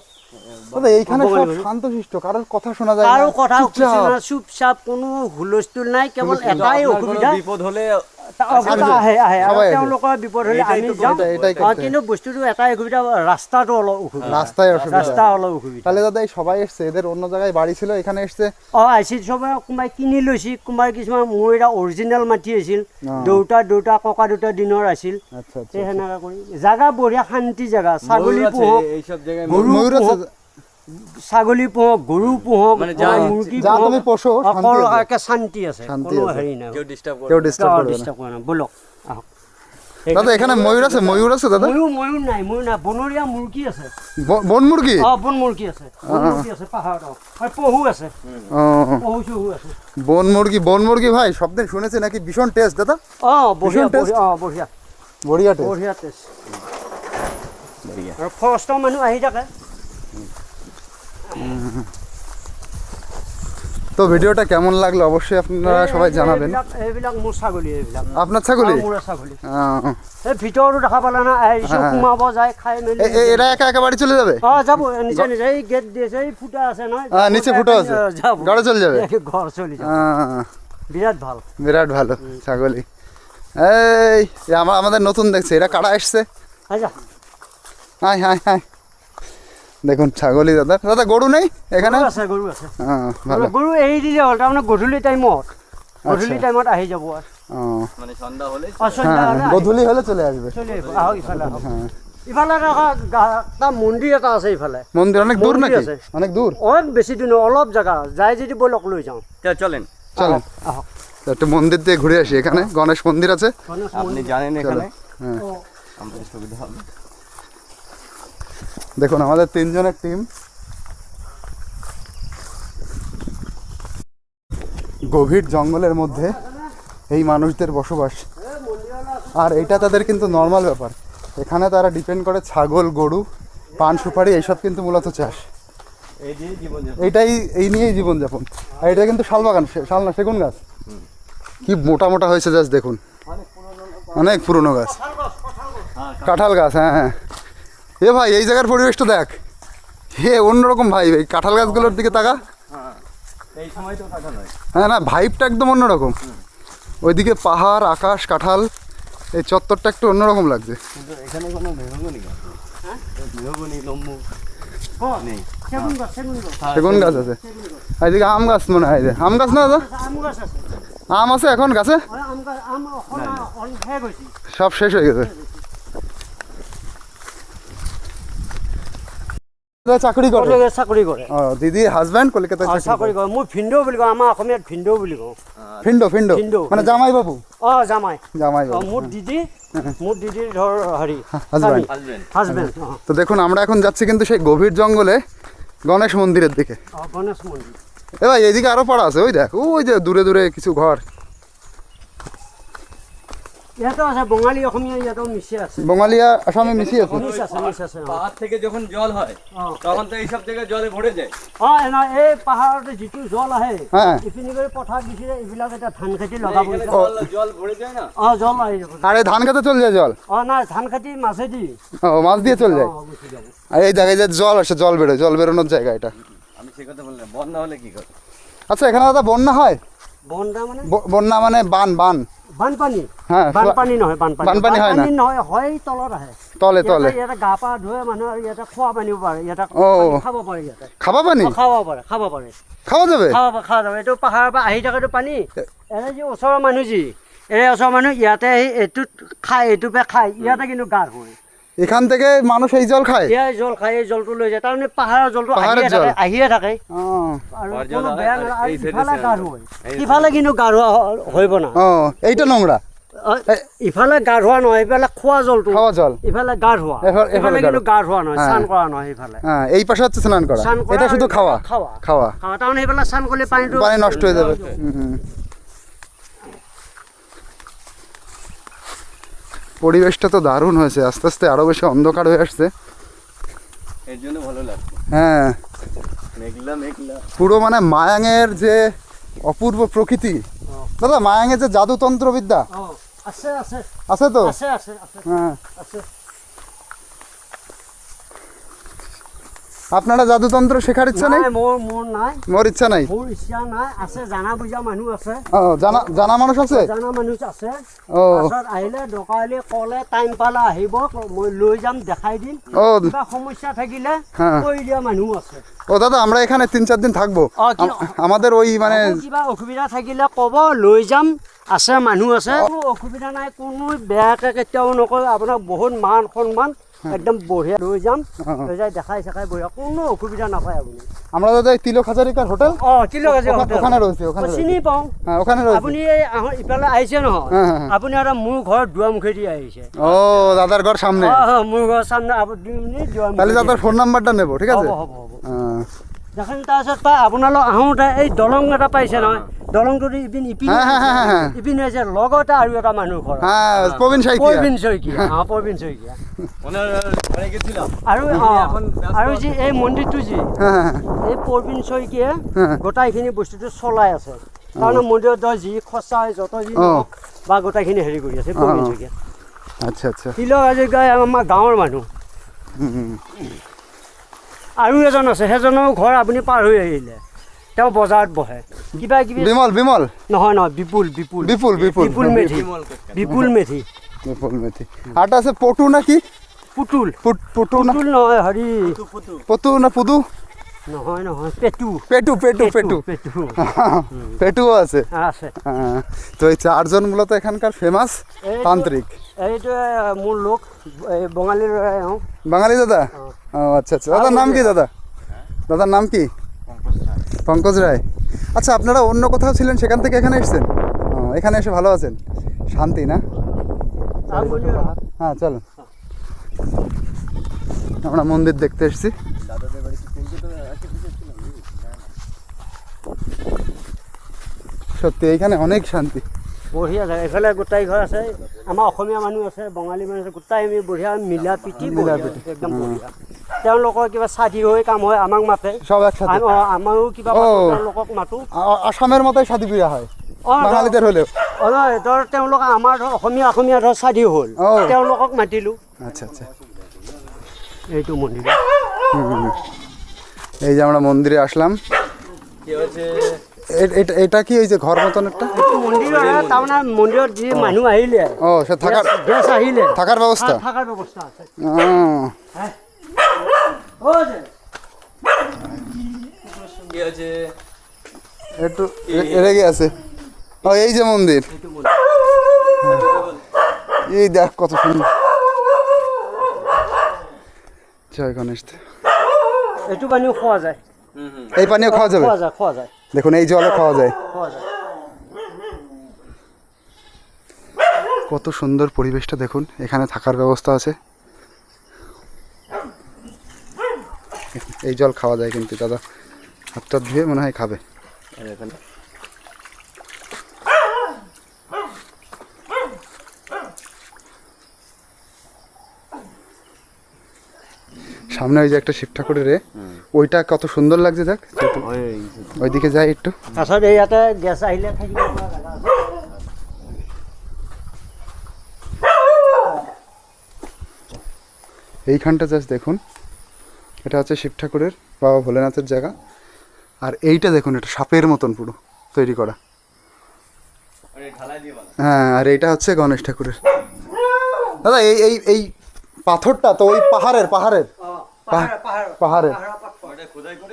[SPEAKER 1] দাদা এইখানে সব শান্তশিষ্ট, কারোর কথা শোনা যায় না,
[SPEAKER 4] কাৰো কথা
[SPEAKER 1] চুপচাপ।
[SPEAKER 4] চুপচাপ, কোনো হুলস্থুল নাই, কেৱল এটাই
[SPEAKER 3] আপনার কোনো
[SPEAKER 4] অসুবিধা,
[SPEAKER 3] বিপদ হলে
[SPEAKER 4] আহে আহে আৰু
[SPEAKER 1] সবাই আহে।
[SPEAKER 4] তেওঁলোকৰ বিপদ হ'লে আমি যাওঁ
[SPEAKER 1] এটাই করতে হয়।
[SPEAKER 4] কিন্তু বস্তুটো এটাই অসুবিধা ৰাস্তাটো অলপ অসুবিধা
[SPEAKER 1] রাস্তায় অসুবিধা
[SPEAKER 4] ৰাস্তা অলপ অসুবিধা
[SPEAKER 1] তাহলে দাদা এই সবাই এসছে এদের অন্য জায়গায় বাড়ি ছিল এখানে এসছে
[SPEAKER 4] আহিছিল চবে কোনোবাই কিনি লৈছিল কোনোবাই কিছুমান মোৰ এটা অৰিজিনেল মাটি আছিল
[SPEAKER 1] অ।
[SPEAKER 4] দেউতা ককা দেউতা দিনৰ আছিল
[SPEAKER 1] আচ্ছা আচ্ছা
[SPEAKER 4] সেই সেনেকা কৰি জাগা বঢ়িয়া শান্তি জাগা ছাগলী
[SPEAKER 3] ময়ূর আছে,
[SPEAKER 4] পোহক
[SPEAKER 3] এইসব জায়গায়
[SPEAKER 4] গরু
[SPEAKER 1] ময়ূর আছে
[SPEAKER 4] পোহক, ছাগলী পোহক গৰু পোহক
[SPEAKER 3] মানে যা
[SPEAKER 4] মুৰ্গী
[SPEAKER 1] যা
[SPEAKER 4] পোহক,
[SPEAKER 1] তুমি পোষো, শান্তি
[SPEAKER 4] অকল
[SPEAKER 1] আছে।
[SPEAKER 4] একে শান্তি আছে
[SPEAKER 1] শান্তি
[SPEAKER 4] কোনো
[SPEAKER 1] আছে।
[SPEAKER 4] হেৰি নাই
[SPEAKER 3] কেউ ডিস্টার্ব করে
[SPEAKER 1] কেউ ডিস্টার্ব করবে না
[SPEAKER 4] ডিস্টার্ব কৰে না বলক আহক
[SPEAKER 1] দাদা এখানে ময়ূর আছে দাদা
[SPEAKER 4] ময়ূৰ নাই বনৰীয়া মুৰ্গী আছে
[SPEAKER 1] বন মুরগি
[SPEAKER 4] বন মুৰ্গী আছে পাহাৰত আৰু পহু আছে
[SPEAKER 1] ও
[SPEAKER 4] পহু চহু আছে
[SPEAKER 1] বন মুরগি ভাই সবদিন শুনেছি নাকি ভীষণ টেস্ট দাদা
[SPEAKER 4] বঢ়িয়া
[SPEAKER 1] ভীষণ taste?
[SPEAKER 4] বঢ়িয়া
[SPEAKER 1] বড়িয়া টেস্ট
[SPEAKER 4] বঢ়িয়া টেষ্ট আৰু ফৰেষ্টৰ মানুহ আহি থাকে
[SPEAKER 1] তো ভিডিওটা কেমন লাগলো অবশ্যই আপনারা সবাই জানাবেন
[SPEAKER 4] এইবিলাক মোৰ ছাগলী এইবিলাক
[SPEAKER 1] আপনার ছাগলি
[SPEAKER 4] মোৰ ছাগলী
[SPEAKER 1] আহ,
[SPEAKER 4] এই ভিতৰতো দেখা পালে না আহিছো
[SPEAKER 1] হ্যাঁ।
[SPEAKER 4] সোমাব যায় খাই মেলি
[SPEAKER 1] এরা একা একা বাড়ি চলে যাবে
[SPEAKER 4] যাব নিচে নিচে এই গেট দিয়েছে এই ফুটা আছে নহয়
[SPEAKER 1] নিচে ফুটা আছে?
[SPEAKER 4] যাব
[SPEAKER 1] ঘরে চলে যাবে?
[SPEAKER 4] ঘর চলে যাবে
[SPEAKER 1] আহ,
[SPEAKER 4] বিরাট ভাল
[SPEAKER 1] বিরাট ভালো ছাগলি এই আমাদের নতুন দেখছে এরা কারা এসছে
[SPEAKER 4] আচ্ছা
[SPEAKER 1] হাই হাই হাই দেখুন ছাগলি দাদা দাদা গরু নেই এখানে
[SPEAKER 4] গরু আছে
[SPEAKER 1] ভালো
[SPEAKER 4] গরু এৰি দিলে হ'ল তাৰমানে গধূলি টাইমত আহি যাব আৰু
[SPEAKER 3] মানে সন্ধ্যা হলে
[SPEAKER 4] অসুবিধা হ'লে আহি
[SPEAKER 1] গধূলি হলে চলে আসবে
[SPEAKER 4] চলে আহিব আহক ইফালে আহক ইফালে এটা মন্দিৰ এটা আছে ইফালে
[SPEAKER 1] মন্দির অনেক দূর
[SPEAKER 4] মন্দির
[SPEAKER 1] নাকি
[SPEAKER 4] আছে।
[SPEAKER 1] অনেক দূর
[SPEAKER 4] বেছি দূৰ নহয়, অলপ জাগা যাই যদি বলক লৈ যাওঁ
[SPEAKER 3] চলেন
[SPEAKER 1] চলেন
[SPEAKER 4] আহক
[SPEAKER 1] একটা মন্দির দিয়ে ঘুরে আসি এখানে গণেশ মন্দির আছে
[SPEAKER 4] গণেশ
[SPEAKER 3] আপনি
[SPEAKER 4] মন্দির
[SPEAKER 3] জানেন এখানে
[SPEAKER 1] হ্যাঁ
[SPEAKER 4] ও,
[SPEAKER 3] আমাদের সুবিধা হবে
[SPEAKER 1] দেখুন আমাদের তিনজনের টিম গভীর জঙ্গলের মধ্যে এই মানুষদের বসবাস আর এটা তাদের কিন্তু নর্মাল ব্যাপার এখানে তারা ডিপেন্ড করে ছাগল গরু পান সুপারি এইসব কিন্তু মূলত চাষ
[SPEAKER 3] এই দিয়ে জীবন
[SPEAKER 1] এইটাই এই নিয়েই জীবনযাপন আর এটা কিন্তু শালবাগান শাল না সেগুন গাছ কি মোটা মোটা হয়েছে জাস্ট দেখুন অনেক পুরনো গাছ কাঁঠাল গাছ হ্যাঁ হ্যাঁ এ ভাই এই জায়গার পরিবেশটা দেখ হে অন্যরকম ভাই এই কাঁঠাল গাছগুলোর দিকে তাকা
[SPEAKER 3] এই সময় তো কাটা নয়
[SPEAKER 1] হ্যাঁ না ভাইবটা একদম অন্যরকম ওইদিকে পাহাড় আকাশ কাঁঠাল এই চত্বরটা একটু অন্যরকম লাগছে
[SPEAKER 3] কিন্তু এখানে কোনো মেহগনি গাছ নেই মেহগনি লম্বু নেই
[SPEAKER 4] সেগুন গাছ
[SPEAKER 1] সেগুন গাছ আছে আর এদিকে আম গাছ মনে হয় যে আম গাছ না দাদা
[SPEAKER 4] আম গাছ আছে
[SPEAKER 1] আম আছে এখন গাছে
[SPEAKER 4] আম গাছ আম শেষ হৈছে
[SPEAKER 1] সব শেষ হয়ে গেছে দাদা চাকরি করে
[SPEAKER 4] কলেজত চাকৰি কৰে
[SPEAKER 1] দিদি হাজব্যান্ড কলকাতায় চাকরি
[SPEAKER 4] চাকৰি কৰে মোৰ ভিনদেউ বুলি কওঁ আমাৰ অসমীয়াত ভিনদেউ বুলি কওঁ
[SPEAKER 1] ফিন্ডো ফিন্ডো
[SPEAKER 4] ফিন্ডো।
[SPEAKER 1] মানে জামাই বাবু
[SPEAKER 4] জামাই
[SPEAKER 1] জামাই বাবু
[SPEAKER 4] মোৰ দিদিৰ ধৰ হেৰি
[SPEAKER 1] হাজব্যান্ড
[SPEAKER 3] হাজবেন্ড
[SPEAKER 4] হাজবেণ্ড
[SPEAKER 1] তো দেখুন আমরা এখন যাচ্ছি কিন্তু সেই গভীর জঙ্গলে গণেশ মন্দিরের দিকে
[SPEAKER 4] গণেশ মন্দিৰ
[SPEAKER 1] এ ভাই এইদিকে আরো পাড়া আছে ওই দেখ ওই যে দূরে দূরে কিছু ঘর
[SPEAKER 4] ইয়াতো আছে বঙালী অসমীয়া ইয়াতো মিশে আছে
[SPEAKER 1] বঙালিয়া আসামে মিশিয়ে আছে
[SPEAKER 4] মিছ আছে
[SPEAKER 3] পাহাড় থেকে যখন জল হয় তখন তো এইসব জায়গায় জলে ভরে যায়
[SPEAKER 4] এনা এই পাহাৰতে যিটো জল আহে
[SPEAKER 1] হ্যাঁ
[SPEAKER 4] ইপিনি কৰি পথাৰ দিছিলে এইবিলাক এটা ধান খেতি লগাব
[SPEAKER 3] জল ভরে যায় না
[SPEAKER 4] জল আহি যাব
[SPEAKER 1] আর এই ধান খেতে চলে যায় জল
[SPEAKER 4] নাই ধান খেতি মাছেদি
[SPEAKER 1] ও মাছ দিয়ে চলে যায়
[SPEAKER 4] গুচি যাব
[SPEAKER 1] আর এই জায়গায় যে জল আসে জল বেরোয় জল বেরোনোর জায়গা এটা
[SPEAKER 3] আমি সে কথা বললাম বন্যা হলে কি করে
[SPEAKER 1] আচ্ছা এখানে দাদা বন্যা হয়
[SPEAKER 4] বন্দা মানে
[SPEAKER 1] বন্যা মানে বান
[SPEAKER 4] বানপানী
[SPEAKER 1] হ্যাঁ
[SPEAKER 4] বানপানী নহয় বানপানী
[SPEAKER 1] বানপানী হয় না?
[SPEAKER 4] নহয় হয় তলত আহে
[SPEAKER 1] তলে তলে
[SPEAKER 4] ইয়াতে গা পা ধুৱে মানুহে ইয়াতে খোৱা পানীও পাৰে ইয়াতে
[SPEAKER 1] ও।
[SPEAKER 4] পানী খাব পাৰে ইয়াতে
[SPEAKER 1] খাবা পানি
[SPEAKER 4] খাব পাৰে
[SPEAKER 1] খাওয়া যাবে
[SPEAKER 4] খাব যাব এইটো পাহাৰৰ পৰা আহি থাকেতো পানী এনে যি ওচৰৰ মানুহ যি ওচৰৰ মানুহ ইয়াতে আহি এইটোত খায় এইটোপে খায় ইয়াতে কিন্তু গা ধুৱে
[SPEAKER 1] এখান থেকে মানুষ এই জল খায়
[SPEAKER 4] ইয়াৰ জল খায় এই জলটো লৈ যায় তাৰমানে পাহাৰৰ জলটো
[SPEAKER 1] পাহাৰৰ
[SPEAKER 4] আহিয়ে থাকে
[SPEAKER 1] ও
[SPEAKER 4] আৰু
[SPEAKER 3] পাহাৰৰ
[SPEAKER 4] কোনো
[SPEAKER 3] জল
[SPEAKER 4] বেয়া
[SPEAKER 3] আৰু
[SPEAKER 4] নহয় আৰু
[SPEAKER 3] এই side
[SPEAKER 4] ইফালে
[SPEAKER 3] আছে
[SPEAKER 4] গা
[SPEAKER 3] আৰু।
[SPEAKER 4] ধুৱে ইফালে কিন্তু গা ধোৱা হইব না
[SPEAKER 1] ও এইটা নোংরা
[SPEAKER 4] ইফালে গা ধোৱা নহয় ইফালে খোৱা জলটো
[SPEAKER 1] খাওয়া জল
[SPEAKER 4] ইফালে গা ধোৱা
[SPEAKER 1] এফালে
[SPEAKER 4] ইফালে কিন্তু গা ধোৱা নহয়
[SPEAKER 1] হ্যাঁ।
[SPEAKER 4] স্নান কৰা নহয় ইফালে
[SPEAKER 1] হ্যাঁ এই পাশে হচ্ছে স্নান করা
[SPEAKER 4] স্নান কৰা
[SPEAKER 1] এটা শুধু
[SPEAKER 4] আৰু
[SPEAKER 1] খাওয়া
[SPEAKER 4] খাওয়া
[SPEAKER 1] খাওয়া
[SPEAKER 4] খাওয়া তাৰমানে সেইফালে স্নান কৰিলে পানীটো
[SPEAKER 1] পানি নষ্ট হয়ে যাবে হুম। পরিবেশটা তো দারুণ হয়েছে আস্তে আস্তে আরো বেশি অন্ধকার হয়ে আসছে
[SPEAKER 3] এর জন্য ভালো লাগছে
[SPEAKER 1] হ্যাঁ
[SPEAKER 3] মেঘলা মেঘলা
[SPEAKER 1] পুরো মানে মায়াঙের যে অপূর্ব প্রকৃতি দাদা মায়াঙের যে জাদুতন্ত্র বিদ্যা
[SPEAKER 4] আছে আছে
[SPEAKER 1] আছে তো
[SPEAKER 4] আছে আছে আছে
[SPEAKER 1] হ্যাঁ
[SPEAKER 4] আছে
[SPEAKER 1] আপনারা জাদুতন্ত্র শেখার ইচ্ছা নেই?
[SPEAKER 4] নাই, মোৰ নাই,
[SPEAKER 1] মোর ইচ্ছা নাই।
[SPEAKER 4] মোৰ ইচ্ছা নাই। আছে জানা বুজা মানুহ আছে,
[SPEAKER 1] ও জানা জানা মানুষ আছে?
[SPEAKER 4] জানা মানুহ আছে।
[SPEAKER 1] ও
[SPEAKER 4] পাছত আহিলে দৰকাৰলে ক'লে টাইম পালে আহিব, মই লৈ যাম, দেখাই দিম।
[SPEAKER 1] ও
[SPEAKER 4] কিবা সমস্যা থাকিলে
[SPEAKER 1] হ্যাঁ।
[SPEAKER 4] কৰি দিয়া মানুহ আছে।
[SPEAKER 1] ও দাদা আমরা এখানে 3-4 দিন থাকবো। আমাদের ওই মানে
[SPEAKER 4] আকৌ কিবা অসুবিধা থাকিলে ক'ব, লৈ যাম। আছে মানুহ আছে, কোনো অসুবিধা নাই, কোনো বেয়াকে কেতিয়াও নকয়। আপোনাক বহুত মান সন্মান, একদম বঢ়িয়া লৈ যাম, লৈ যাই দেখাই চেখাই বঢ়িয়া, কোনো অসুবিধা নাপায় আপুনি।
[SPEAKER 1] আমরা দাদা এই তিলক হাজারিকার হোটেল
[SPEAKER 4] তিলক আছে
[SPEAKER 1] ওখানে রয়েছে, ওখানে
[SPEAKER 4] চিনি
[SPEAKER 1] রয়েছে।
[SPEAKER 4] পাওঁ।
[SPEAKER 1] হ্যাঁ ওখানে রয়েছে।
[SPEAKER 4] আপুনি এই ইফালে আহিছে নহয়,
[SPEAKER 1] হ্যাঁ, হ্যাঁ, হ্যাঁ।
[SPEAKER 4] আপুনি আৰু মোৰ ঘৰৰ দুৱাৰমুখেদি আহিছে।
[SPEAKER 1] ও দাদার ঘর সামনে।
[SPEAKER 4] মোৰ ঘৰৰ সামনে আপুনি
[SPEAKER 1] তাহলে দাদার ফোন নাম্বারটা নেব, ঠিক আছে?
[SPEAKER 4] হ'ব হ'ব।
[SPEAKER 1] হ্যাঁ।
[SPEAKER 4] দেখোন তাৰপিছত পাই আপোনালোক আহোঁতে এই দলং এটা পাইছে নহয়, দলংটো ইপিনে
[SPEAKER 1] হ্যাঁ, হ্যাঁ, হ্যাঁ, হ্যাঁ।
[SPEAKER 4] ইপিনে আছে, লগতে আৰু এটা মানুহ ঘৰ,
[SPEAKER 1] হ্যাঁ প্রবীণ শইকীয়া।
[SPEAKER 4] প্ৰবীণ শইকীয়া। প্ৰবীণ শইকীয়া।
[SPEAKER 3] ওনার ঘরে গেছিলাম।
[SPEAKER 4] আৰু আৰু যি এই মন্দিৰটো যি
[SPEAKER 1] হ্যাঁ হ্যাঁ
[SPEAKER 4] এই প্ৰবীণ শইকীয়া
[SPEAKER 1] হ্যাঁ।
[SPEAKER 4] গোটাইখিনি বস্তুটো চলাই আছে। তাৰমানে মন্দিৰত যি খৰচা যত যি নহওক বা গোটাইখিনি হেৰি কৰি আছে প্ৰবীণ শইকীয়া।
[SPEAKER 1] আচ্ছা আচ্ছা।
[SPEAKER 4] তিলক হাজৰিকা আমাৰ গাঁৱৰ মানুহ। আৰু এজন আছে, সেইজনৰ ঘৰ আপুনি পাৰ হৈ আহিলে, তেওঁ বজাৰত বহে, কিবা কিবি।
[SPEAKER 1] বিমল বিমল
[SPEAKER 4] নহয় নহয়, বিপুল বিপুল
[SPEAKER 1] বিপুল বিপুল
[SPEAKER 4] বিপুল মেধি, বিপুল মেধি।
[SPEAKER 1] বিপুল মেথি। আরটা আছে পটু নাকি?
[SPEAKER 4] পুতুল
[SPEAKER 1] পটু না
[SPEAKER 4] পুতুল নহয়, হেৰি
[SPEAKER 1] পটু না পুদু?
[SPEAKER 4] নহয় নহয়, পেটু
[SPEAKER 1] পেটু পেটু পেটু
[SPEAKER 4] পেটু
[SPEAKER 1] পেটুও আছে।
[SPEAKER 4] আছে।
[SPEAKER 1] তো এই 4 জন মূলত এখানকার ফেমাস তান্ত্রিক।
[SPEAKER 4] এইটো মোৰ লোক, এই বঙালীৰ এওঁ।
[SPEAKER 1] বাঙালি দাদা? ও আচ্ছা আচ্ছা। দাদার নাম কি দাদা? দাদার নাম কি? পঙ্কজ রায়। আচ্ছা আপনারা অন্য কোথাও ছিলেন, সেখান থেকে এখানে এসেছেন? এখানে এসে ভালো আছেন, শান্তি না? হ্যাঁ চলো, আমরা মন্দির দেখতে এসেছি।
[SPEAKER 3] দাদাদের বাড়ি কি কলকাতা আশেপাশে ছিল?
[SPEAKER 1] সত্যি এইখানে অনেক শান্তি।
[SPEAKER 4] বঢ়িয়া জাগা, এইফালে গোটাই ঘৰ আছে, আমাৰ অসমীয়া মানুহ আছে, বঙালী মানুহ আছে, গোটাই আমি বঢ়িয়া মিলা প্ৰীতি একদম বঢ়িয়া। তেওঁলোকৰ কিবা স্বাধীন হৈ কাম হয়, আমাক মাতে,
[SPEAKER 1] সব একসাথে।
[SPEAKER 4] আমাৰো কিবা
[SPEAKER 1] ও।
[SPEAKER 4] তেওঁলোকক মাতো।
[SPEAKER 1] আসামের মতোই শাদি বিয়া হয় বাঙালিদের হলেও।
[SPEAKER 4] নহয়, ধৰ তেওঁলোক আমাৰ ধৰ অসমীয়া ধৰ স্বাধীন হ'ল,
[SPEAKER 1] ও।
[SPEAKER 4] তেওঁলোকক মাতিলোঁ।
[SPEAKER 1] আচ্ছা আচ্ছা।
[SPEAKER 4] এইটো মন্দিৰ।
[SPEAKER 1] এই যে আমরা মন্দিরে আসলাম।
[SPEAKER 3] কি হয়েছে?
[SPEAKER 1] এটা কি ওই যে ঘর মতন একটা?
[SPEAKER 4] এইটো মন্দিৰ তাৰমানে মন্দিৰত যি মানুহ আহিলে,
[SPEAKER 1] ও সে থাকার
[SPEAKER 4] গেছ আহিলে,
[SPEAKER 1] থাকার ব্যবস্থা।
[SPEAKER 4] থাকাৰ ব্যৱস্থা আছে।
[SPEAKER 3] কি হয়েছে?
[SPEAKER 1] একটু রেগে আছে। ও এই যে মন্দির, এই দেখ কত সুন্দর। জয় গণেশ।
[SPEAKER 4] এইটো পানীও খোৱা যায়,
[SPEAKER 1] এই পানীও খাওয়া যাবে?
[SPEAKER 4] খোৱা যায়।
[SPEAKER 1] দেখুন এই জলও খাওয়া যায়। কত সুন্দর পরিবেশটা দেখুন, এখানে থাকার ব্যবস্থা আছে। এই জল খাওয়া যায় কিন্তু দাদা হাতটা ধুয়ে মনে হয় খাবে।
[SPEAKER 3] এখানে
[SPEAKER 1] সামনে ওই যে একটা শিব ঠাকুরের ওইটা কত সুন্দর লাগছে, দেখ ওইদিকে যাই একটু।
[SPEAKER 4] তাৰপিছত ইয়াতে গেছ আহিলে থাকিব পৰা জাগা আছে।
[SPEAKER 1] এইখানটা জাস্ট দেখুন, এটা হচ্ছে শিব ঠাকুরের, বাবা ভোলেনাথের জায়গা। আর এইটা দেখুন, এটা সাপের মতন পুরো তৈরি করা। হ্যাঁ, আর এইটা হচ্ছে গণেশ ঠাকুরের। দাদা এই এই এই পাথরটা তো ওই পাহাড়ের পাহাড়ের পাহাড়ের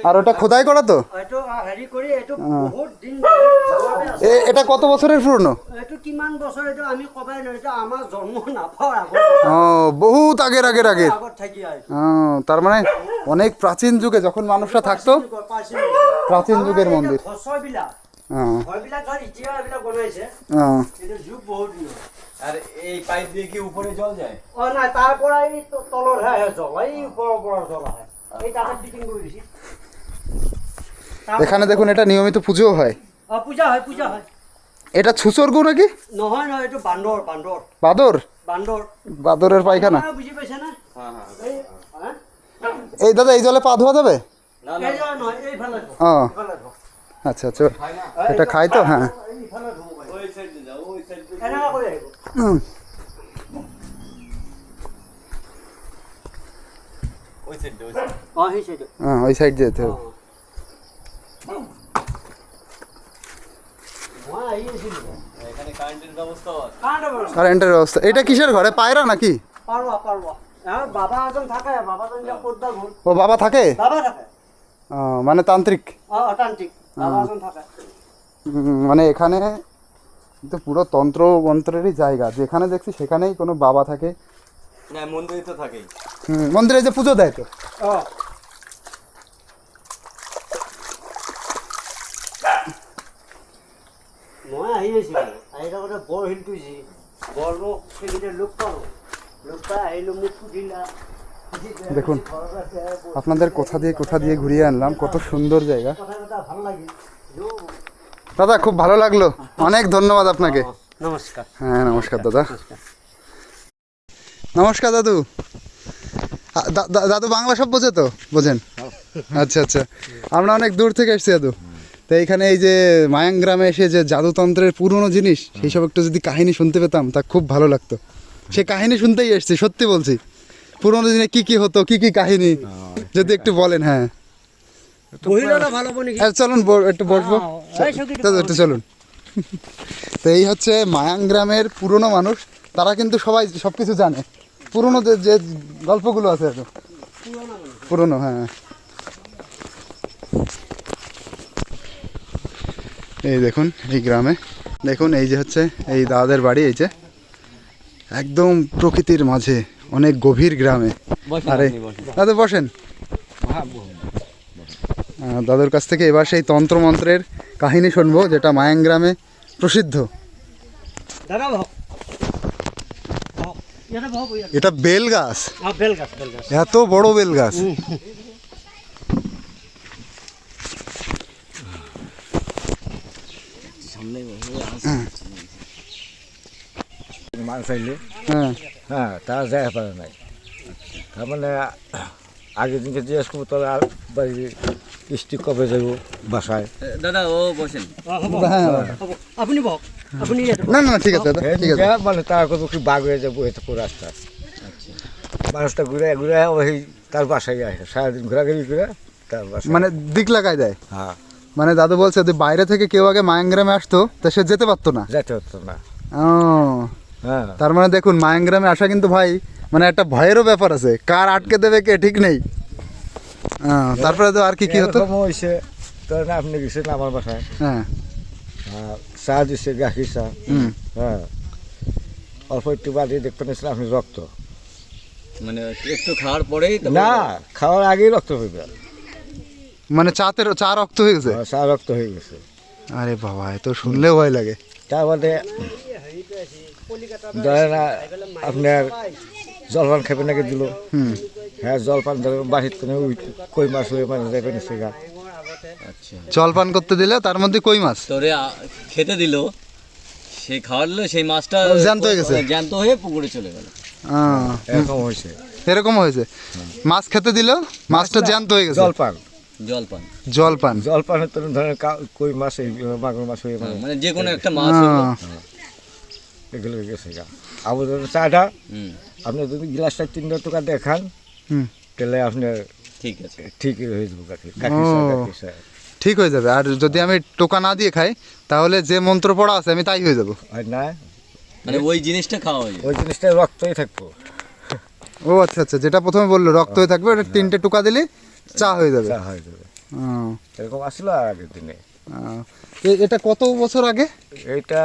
[SPEAKER 1] আর ওটা খোদাই করা তো।
[SPEAKER 4] এইটো হেৰি কৰি এইটো বহুত দিন
[SPEAKER 1] এটা কত বছরের পুরনো?
[SPEAKER 4] এইটো কিমান বছৰ, এইটো আমি ক'বাই নোৱাৰো, এইটো আমাৰ জন্ম নাপাওঁ আগত,
[SPEAKER 1] ও বহুত আগের আগের আগের।
[SPEAKER 4] আগত থাকি আহিছে।
[SPEAKER 1] তার মানে অনেক প্রাচীন যুগে যখন মানুষরা থাকতো, প্রাচীন যুগের মন্দির।
[SPEAKER 4] ঘৰবিলাক ধৰ এতিয়া এইবিলাক বনাইছে, এইটো যুগ বহুত দিন।
[SPEAKER 3] আর এই পাইপ দিয়ে কি উপরে জল যায়?
[SPEAKER 4] নাই, তাৰ পৰা এই তলতহে আহে জল, এই ওপৰৰ পৰা জল আহে, এই তাতে ফিটিং কৰি দিছে।
[SPEAKER 1] এখানে দেখুন এটা নিয়মিত পুজো হয়।
[SPEAKER 4] পূজা হয়, পূজা হয়।
[SPEAKER 1] এটা ছুচর্গু নাকি?
[SPEAKER 4] নহয় নহয়, এইটো বান্দৰ, বান্দৰ
[SPEAKER 1] বাদর,
[SPEAKER 4] বান্দৰ
[SPEAKER 1] বাদরের পায়খানা।
[SPEAKER 4] বুজি পাইছে না?
[SPEAKER 3] হ্যাঁ হ্যাঁ।
[SPEAKER 1] এই দাদা এই জলে পা ধোয়া যাবে?
[SPEAKER 3] না না,
[SPEAKER 4] এই জল নহয়, এইফালে ধো,
[SPEAKER 1] ও
[SPEAKER 4] এইফালে ধো,
[SPEAKER 1] আচ্ছা আচ্ছা, এটা খাই তো। হ্যাঁ
[SPEAKER 4] এইফালে ধো,
[SPEAKER 3] ওই সাইডে যাও, ওই সাইডে।
[SPEAKER 4] এনেকুৱা কৰি আহিব।
[SPEAKER 3] ওই সাইডে, ওই সাইডে।
[SPEAKER 4] সেই সাইডে
[SPEAKER 1] হ্যাঁ ওই সাইড যেতে হবে।
[SPEAKER 4] মই আহি আছিলো
[SPEAKER 3] এখানে কারেন্টের ব্যবস্থা আছে।
[SPEAKER 1] কারেন্টের ব্যবস্থা, এটা কিসের ঘরে, পায়রা নাকি?
[SPEAKER 4] পারবা হ্যাঁ, বাবা এজন থাকে, বাবা জন কোদ্দা ঘর,
[SPEAKER 1] ও বাবা থাকে?
[SPEAKER 4] বাবা থাকে,
[SPEAKER 1] মানে তান্ত্রিক।
[SPEAKER 4] অতান্ত্রিক বাবা এজন থাকে।
[SPEAKER 1] মানে এখানে তো পুরো তন্ত্র মন্ত্রেরই জায়গা, যেখানে দেখছি সেখানেই কোনো বাবা থাকে।
[SPEAKER 3] না মন্দিরে তো থাকেই।
[SPEAKER 1] মন্দিরে যে পুজো দেয় তো।
[SPEAKER 4] মই আহি আছিলো, আহি থাকোঁতে বৰ শিল তুইছি, বৰ মোক সেইকেইটা লোক পালোঁ, লোক পাই আহিলোঁ, মোক সুধিলা।
[SPEAKER 1] দেখুন আপনাদের কোথা দিয়ে ঘুরিয়ে আনলাম, কত সুন্দর জায়গা।
[SPEAKER 4] কথা ভাল লাগিল।
[SPEAKER 1] দাদা খুব ভালো লাগলো, অনেক ধন্যবাদ আপনাকে।
[SPEAKER 4] নমস্কার।
[SPEAKER 1] হ্যাঁ নমস্কার দাদা। নমস্কার দাদু। দাদু বাংলা সব বোঝে তো? বোঝেন? আচ্ছা আচ্ছা, আমরা অনেক দূর থেকে এসেছি দাদু। তো এইখানে এই যে মায়াং গ্রামে এসে যে জাদুতন্ত্রের পুরনো জিনিস সেই সব একটু যদি কাহিনী শুনতে পেতাম তা খুব ভালো লাগতো। সে কাহিনী শুনতেই এসেছি, সত্যি বলছি। পুরনো দিনে কি কি হতো, কি কি কাহিনী যদি একটু বলেন। হ্যাঁ
[SPEAKER 4] ভালো হবে নাকি?
[SPEAKER 1] চলুন একটু বসবো, একটু চলুন। তো এই হচ্ছে মায়াং গ্রামের পুরনো মানুষ, তারা কিন্তু সবাই সব কিছু জানে, পুরনো যে গল্পগুলো আছে এত পুরনো। হ্যাঁ এই দেখুন এই গ্রামে, দেখুন এই যে হচ্ছে এই দাদাদের বাড়ি, এই যে একদম প্রকৃতির মাঝে অনেক গভীর গ্রামে। আরে দাদু বসেন। দাদুর কাছ থেকে এবার সেই তন্ত্রমন্ত্রের কাহিনী শুনবো, যেটা মায়াং গ্রামে প্রসিদ্ধ।
[SPEAKER 4] দাদা ভাব,
[SPEAKER 1] এটা বেল গাছ,
[SPEAKER 4] বেল গাছ, বেল গাছ,
[SPEAKER 1] এত বড় বেল গাছ।
[SPEAKER 5] মানুষ আইলে
[SPEAKER 1] হ্যাঁ
[SPEAKER 5] হ্যাঁ তারা যায় পারে নাই, তার মানে আগের দিনকে জিজ্ঞেস করবো তবে আর বাড়ি বৃষ্টি কবে যাবো বাসায়।
[SPEAKER 3] দাদা ও বসেন।
[SPEAKER 1] হ্যাঁ
[SPEAKER 4] আপনি বক, আপনি
[SPEAKER 1] না না ঠিক আছে দাদা, ঠিক আছে।
[SPEAKER 5] মানে তারা কত কি বাঘ হয়ে যাবো এত করে রাস্তা। মানুষটা ঘুরে ঘুরে ওই তার বাসায় আসে, সারাদিন ঘোরাঘুরি করে তার বাসায়।
[SPEAKER 1] মানে দিক লাগাই দেয়।
[SPEAKER 5] হ্যাঁ
[SPEAKER 1] মানে দাদু বলছে যদি বাইরে থেকে কেউ আগে মায়াং গ্রামে আসতো তা সে যেতে পারতো না।
[SPEAKER 5] যেতে হতো না।
[SPEAKER 1] ও
[SPEAKER 5] হ্যাঁ
[SPEAKER 1] তার মানে দেখুন মায়াং গ্রামে আসা কিন্তু ভাই মানে একটা ভয়েরও ব্যাপার আছে, কার আটকে দেবে কে ঠিক নেই। তারপরে তো আর কি কি হতো?
[SPEAKER 5] এরকম হয়েছে তখন আপনি গেছেন আমার বাসায়,
[SPEAKER 1] হ্যাঁ
[SPEAKER 5] চা দিচ্ছে, গাখীর চা। হ্যাঁ অল্প একটু বাড়িয়ে দেখতে নিয়েছিলেন আপনি রক্ত,
[SPEAKER 3] মানে একটু খাওয়ার পরেই
[SPEAKER 5] না খাওয়ার আগেই রক্ত হইবে,
[SPEAKER 1] মানে চা রক্ত হয়ে গেছে।
[SPEAKER 5] চা রক্ত হয়ে গেছে।
[SPEAKER 1] আরে বাবা এ তো শুনলেও ভয় লাগে।
[SPEAKER 5] তারপরে ধরেন আপনার জলপান খেপে নাকি দিল। হ্যাঁ জলপান ধরেন বাড়িতে কই মাছ হয়ে মানে যাবেন সেগা।
[SPEAKER 3] আচ্ছা
[SPEAKER 1] জলপান করতে দিলে তার মধ্যে কই মাছ
[SPEAKER 3] তোরে খেতে দিল, সেই খাওয়ার দিল, সেই মাছটা
[SPEAKER 1] জ্যান্ত হয়ে গেছে,
[SPEAKER 3] জ্যান্ত হয়ে পুকুরে চলে গেল।
[SPEAKER 5] এরকম হয়েছে,
[SPEAKER 1] এরকম হয়েছে। মাছ খেতে দিল, মাছটা জ্যান্ত হয়ে গেছে।
[SPEAKER 5] জলপান
[SPEAKER 3] জলপান
[SPEAKER 1] জলপান
[SPEAKER 5] জলপানের তো ধরেন কই মাছ মাগুর মাছ হয়ে
[SPEAKER 3] মানে যে কোনো একটা মাছ হলো।
[SPEAKER 5] এগুলো হয়ে গেছে গা। আবার ধরেন চাটা
[SPEAKER 3] হুম
[SPEAKER 5] আপনি যদি গ্লাসটা 3 টাকা দেখান তাহলে আপনার
[SPEAKER 3] ঠিক আছে,
[SPEAKER 5] ঠিক হয়ে যাবো গাখীর চা।
[SPEAKER 1] ঠিক হয়ে যাবে। আর যদি আমি টোকা না দিয়ে খাই তাহলে যে মন্ত্র পড়া আছে আমি তাই হয়ে যাব।
[SPEAKER 5] আর না
[SPEAKER 3] মানে ওই জিনিসটা খাওয়া হয়ে
[SPEAKER 5] ওই জিনিসটা রক্তই থাকবো।
[SPEAKER 1] ও আচ্ছা আচ্ছা, যেটা প্রথমে বললো রক্ত হয়ে থাকবে, ওটা 3টে টোকা দিলে চা হয়ে যাবে।
[SPEAKER 5] চা হয়ে যাবে, এরকম আসলো আগের দিনে।
[SPEAKER 1] এটা কত বছর আগে?
[SPEAKER 5] এইটা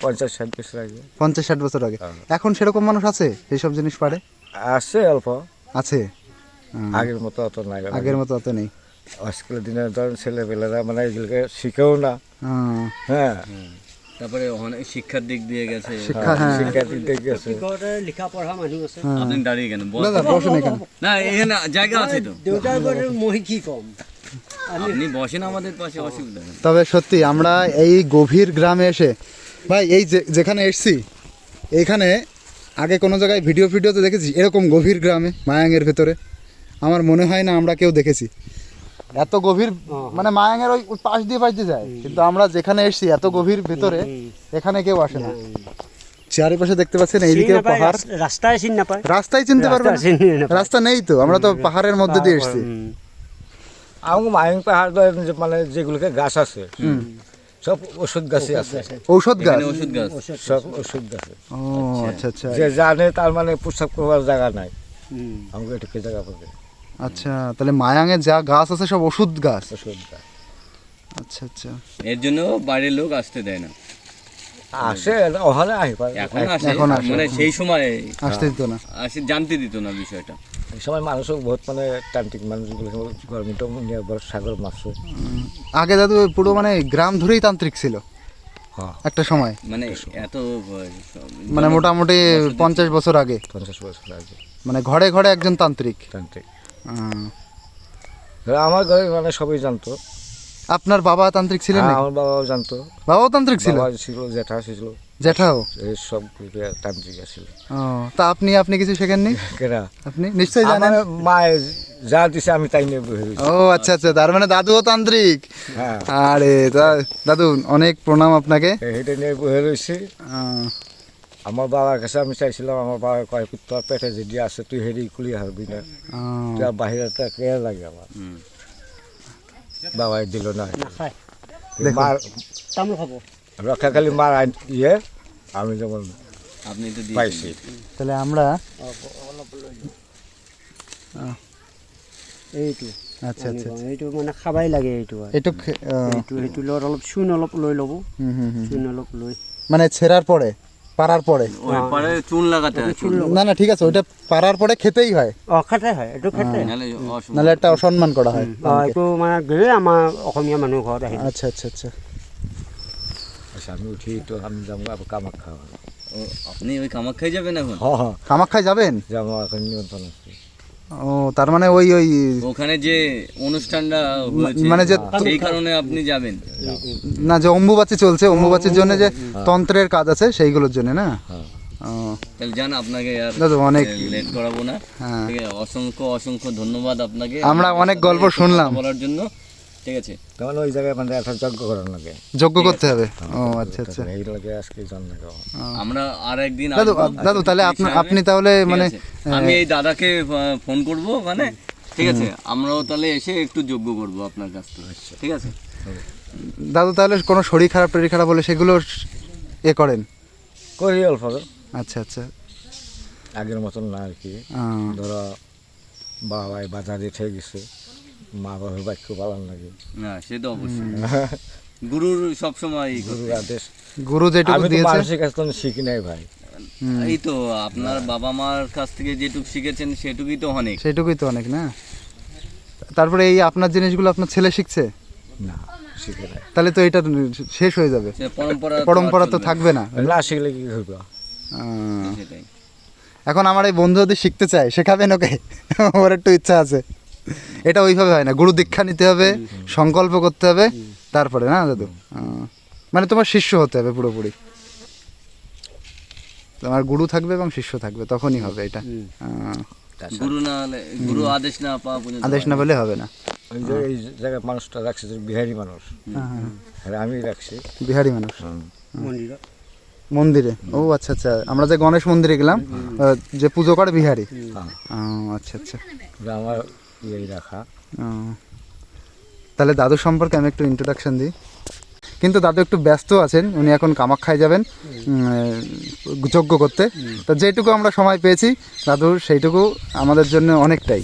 [SPEAKER 5] 50-60 বছর আগে,
[SPEAKER 1] 50-60 বছর আগে। এখন সেরকম মানুষ আছে এইসব জিনিস পারে?
[SPEAKER 5] আছে অল্প,
[SPEAKER 1] আছে,
[SPEAKER 5] আগের মতো অত নাই।
[SPEAKER 1] আগের মতো অত নেই।
[SPEAKER 5] আজকাল দিনে ধরেন ছেলেপেলেরা মানে এগুলোকে শিখেও না। হ্যাঁ
[SPEAKER 3] তারপরে অনেক শিক্ষার দিক দিয়ে গেছে,
[SPEAKER 5] শিক্ষার দিক দিয়ে গেছে।
[SPEAKER 4] লেখা পড়া মানুষ আছে।
[SPEAKER 3] আপনি দাঁড়িয়ে কেন?
[SPEAKER 1] দাদা বসেন এখানে।
[SPEAKER 3] না এখানে জায়গা আছে তো,
[SPEAKER 4] দেউতার ঘরের মই কি কম,
[SPEAKER 3] আপনি বসেন আমাদের পাশে, অসুবিধা নেই।
[SPEAKER 1] তবে সত্যি আমরা এই গভীর গ্রামে এসে ভাই এই যেখানে এসছি এইখানে আগে কোনো জায়গায় ভিডিওতে দেখেছি এরকম গভীর গ্রামে মায়াংয়ের ভেতরে? আমার মনে হয় না আমরা কেউ দেখেছি এত গভীর। মানে মায়াংয়ের ওই পাশ দিয়ে যায়, কিন্তু আমরা যেখানে এসছি এত গভীর ভেতরে এখানে কেউ আসে না। চারিপাশে দেখতে পাচ্ছেন এইদিকে
[SPEAKER 4] চিনি নাপায়,
[SPEAKER 1] পাহাড়,
[SPEAKER 4] রাস্তায় চিনি নাপায়,
[SPEAKER 1] রাস্তায় চিনতে পারবেন
[SPEAKER 4] রাস্তা চিনি নাপায়।
[SPEAKER 1] রাস্তা নেই তো, আমরা তো পাহাড়ের মধ্যে দিয়ে এসেছি।
[SPEAKER 5] আমাকে মায়ং পাহাড় ধরেন যে মানে যেগুলোকে গাছ আছে সব ওষুধ গাছই আছে,
[SPEAKER 1] ঔষধ গাছ।
[SPEAKER 3] এখানে ওষুধ গাছ।
[SPEAKER 5] সব ওষুধ গাছ।
[SPEAKER 1] ও আচ্ছা আচ্ছা
[SPEAKER 5] যে জানে তার মানে প্রস্রাব করবার জায়গা নাই, আমাকে এটুকু জায়গা পাবে
[SPEAKER 1] আচ্ছা, তাহলে মায়াঙে যা গাছ আছে সব ওষুধ গাছ।
[SPEAKER 5] ওষুধ গাছ।
[SPEAKER 1] আচ্ছা আচ্ছা,
[SPEAKER 3] এর জন্য বাইরের লোক আসতে দেয় না।
[SPEAKER 5] আসে ওখানে আসি পারে,
[SPEAKER 3] এখন আসে,
[SPEAKER 1] এখন আসে।
[SPEAKER 3] মানে সেই সময়
[SPEAKER 1] আসতে দিত না।
[SPEAKER 3] আসে জানতে দিত না বিষয়টা।
[SPEAKER 5] এই সময় মানুষও বহুত মানে তান্ত্রিক মানুষগুলো গরমিটা নিয়ে বড় সাগর মাছ।
[SPEAKER 1] আগে দাদু পুরো মানে গ্রাম ধরেই তান্ত্রিক ছিল
[SPEAKER 5] হ্যাঁ
[SPEAKER 1] একটা সময়,
[SPEAKER 3] মানে এত
[SPEAKER 1] মানে মোটামুটি 50 বছর আগে,
[SPEAKER 5] 50 বছর আগে
[SPEAKER 1] মানে ঘরে ঘরে একজন তান্ত্রিক।
[SPEAKER 5] তান্ত্রিক।
[SPEAKER 1] আহ,
[SPEAKER 5] আমার ঘরে মানে সবাই জানতো।
[SPEAKER 1] আপনার বাবা তান্ত্রিক ছিলেন
[SPEAKER 5] হ্যাঁ,
[SPEAKER 1] নাকি?
[SPEAKER 5] আমার বাবাও জানতো,
[SPEAKER 1] বাবাও তান্ত্রিক ছিল,
[SPEAKER 5] বাবা ছিল, জ্যাঠা ছিল,
[SPEAKER 1] জ্যাঠাও।
[SPEAKER 5] এই সব গ্রুপে তান্ত্রিক ছিল।
[SPEAKER 1] ও, তা আপনি কিছু শেখেননি?
[SPEAKER 5] কেনা
[SPEAKER 1] আপনি নিশ্চয়ই জানেন।
[SPEAKER 5] আমার মায়ের যা দিছে আমি তাই নিয়ে বসে রয়েছি।
[SPEAKER 1] ও আচ্ছা আচ্ছা, তার মানে দাদুও তান্ত্রিক।
[SPEAKER 5] হ্যাঁ,
[SPEAKER 1] আরে তা দাদু অনেক প্রণাম আপনাকে।
[SPEAKER 5] এটা নিয়ে বসে রয়েছি।
[SPEAKER 1] আহ,
[SPEAKER 5] আমার বাবার কাছে আমি চাইছিলাম, আমার বাবা কয় তোর পেটে যদি আছে তুই হেরি খুলি হারবি না,
[SPEAKER 1] আহ,
[SPEAKER 5] তুই বাহিরে কে লাগে আমার। বাবাই দিল না,
[SPEAKER 4] নাখায়,
[SPEAKER 1] দেখুন।
[SPEAKER 5] মার
[SPEAKER 4] তামোল খাব।
[SPEAKER 5] রক্ষাকালী মার ইয়ে আমি যেমন
[SPEAKER 3] আপনি তো
[SPEAKER 5] পাইছি।
[SPEAKER 1] তাহলে আমরা
[SPEAKER 4] এইটো
[SPEAKER 1] আচ্ছা আচ্ছা আচ্ছা।
[SPEAKER 4] এইটো মানে খাবাই লাগে এইটো আৰু।
[SPEAKER 1] এইটো
[SPEAKER 4] এইটো লগত অলপ চূণ অলপ লৈ ল'ব,
[SPEAKER 1] হুম হুম হুম।
[SPEAKER 4] চূণ অলপ লৈ
[SPEAKER 1] মানে ছেঁড়ার পরে, পারার পরে?
[SPEAKER 3] ওই পারে চুন লাগাতে হয়, চুন।
[SPEAKER 1] না না ঠিক আছে, ওইটা পারার পরে খেতেই হয়,
[SPEAKER 4] খাতে হয়, এইটো খাতে।
[SPEAKER 3] নাহলে অসুবিধা।
[SPEAKER 1] নাহলে একটা অসম্মান করা হয়।
[SPEAKER 4] এইটো মানে গেলে আমাৰ অসমীয়া মানুহ ঘৰত আহি
[SPEAKER 1] আচ্ছা আচ্ছা আচ্ছা।
[SPEAKER 5] আচ্ছা, আমি উঠি তো আমি যাবো আবার কামাখ্যা।
[SPEAKER 3] ও, আপনি ওই কামাখ্যায় যাবেন এখন?
[SPEAKER 5] হ্যাঁ হ্যাঁ,
[SPEAKER 1] কামাখ্যায় যাবেন?
[SPEAKER 5] যাবো এখন নিমন্ত্রণ আছে।
[SPEAKER 1] ও, তার মানে ওই
[SPEAKER 3] ওখানে যে অনুষ্ঠানটা হয়েছে
[SPEAKER 1] মানে যে
[SPEAKER 3] সেই কারণে আপনি যাবেন।
[SPEAKER 1] না, যে অম্বুবাচী চলছে, অম্বুবাচীর জন্য যে তন্ত্রের কাজ আছে সেইগুলোর জন্য না?
[SPEAKER 5] হ্যাঁ।
[SPEAKER 1] ও,
[SPEAKER 3] তাহলে জান, আপনাকে আর
[SPEAKER 1] দাদু অনেক
[SPEAKER 3] লেট করাবো না।
[SPEAKER 1] হ্যাঁ।
[SPEAKER 3] ঠিক আছে, অসংখ্য অসংখ্য ধন্যবাদ আপনাকে
[SPEAKER 1] আমরা
[SPEAKER 3] আমাদের
[SPEAKER 1] অনেক
[SPEAKER 3] সাথে
[SPEAKER 1] গল্প
[SPEAKER 3] কথা
[SPEAKER 1] শুনলাম।
[SPEAKER 3] বলার জন্য। ঠিক আছে,
[SPEAKER 5] তখন ওই জায়গায় মানে একটা যজ্ঞ করার লাগে।
[SPEAKER 1] যোগ্য করতে হবে। ও আচ্ছা আচ্ছা।
[SPEAKER 5] এই লাগে আজকে জন্মে গাওয়া।
[SPEAKER 3] আমরা আর একদিন
[SPEAKER 1] দাদু
[SPEAKER 3] আসবো।
[SPEAKER 1] দাদু তাহলে আপনি তাহলে
[SPEAKER 3] ঠিক
[SPEAKER 1] মানে
[SPEAKER 3] আছে, আমি এই দাদাকে ফোন করব ওখানে। ঠিক আছে, আমরাও তাহলে এসে একটু যোগ্য করব আপনার কাছ থেকে। ঠিক আছে
[SPEAKER 1] দাদু তাহলে কোনো শরীর খারাপ টরি খারাপ হলে সেগুলো করেন?
[SPEAKER 5] করি অল্প,
[SPEAKER 1] আচ্ছা আচ্ছা।
[SPEAKER 5] আগের মতন না আর কি। ধরো বাবাই বাজারে ঠিক গেছে, মা বাবার বাক্য পালন লাগে,
[SPEAKER 3] না, সে তো অবশ্যই গুরুর সবসময়
[SPEAKER 5] গুরুর আদেশ।
[SPEAKER 1] গুরু যেটুকু
[SPEAKER 5] আমি তো
[SPEAKER 1] দিয়েছে
[SPEAKER 5] মানুষের কাছে তো শিখি নাই ভাই।
[SPEAKER 3] এই তো আপনার বাবা মার কাছ থেকে যেটুকু শিখেছেন সেটুকুই তো অনেক।
[SPEAKER 1] সেটুকুই তো অনেক না? তারপরে এই আপনার জিনিসগুলো আপনার ছেলে শিখছে,
[SPEAKER 5] না শিখে নাই।
[SPEAKER 1] তাহলে তো এটা শেষ হয়ে যাবে,
[SPEAKER 3] সে পরম্পরা
[SPEAKER 1] পরম্পরা তো
[SPEAKER 3] চলবে।
[SPEAKER 1] থাকবে না।
[SPEAKER 5] না শিখলে কি করবো?
[SPEAKER 3] সেটাই।
[SPEAKER 1] এখন আমার এই বন্ধু যদি শিখতে চায়, শেখাবেন ওকে? ওর একটু ইচ্ছা আছে। এটা ওইভাবে হয় না, গুরু দীক্ষা নিতে হবে, সংকল্প করতে হবে, তারপরে না দাদু? মানে তোমার শিষ্য হতে হবে পুরোপুরি, তোমার গুরু থাকবে এবং শিষ্য থাকবে, তখনই হবে এটা।
[SPEAKER 3] গুরু না হলে, গুরু আদেশ না পাওয়া পর্যন্ত
[SPEAKER 1] আদেশ না পেলে হবে না।
[SPEAKER 5] ওই যে এই জায়গায় মানুষটা রাখছে যে বিহারি মানুষ, আর আমি রাখছি
[SPEAKER 1] বিহারি মানুষ
[SPEAKER 4] মন্দিৰত।
[SPEAKER 1] মন্দিরে। ও আচ্ছা আচ্ছা, আমরা যে গণেশ মন্দিরে গেলাম, যে পুজো করে বিহারি।
[SPEAKER 5] হ্যাঁ।
[SPEAKER 1] ও আচ্ছা আচ্ছা।
[SPEAKER 5] আমার ইয়ে রাখা।
[SPEAKER 1] ও, তাহলে দাদু সম্পর্কে আমি একটু ইন্ট্রোডাকশন দিই। কিন্তু দাদু একটু ব্যস্ত আছেন, উনি এখন কামাখ্যায় যাবেন যজ্ঞ করতে। তো যেটুকু আমরা সময় পেয়েছি দাদুর, সেইটুকু আমাদের জন্য অনেকটাই।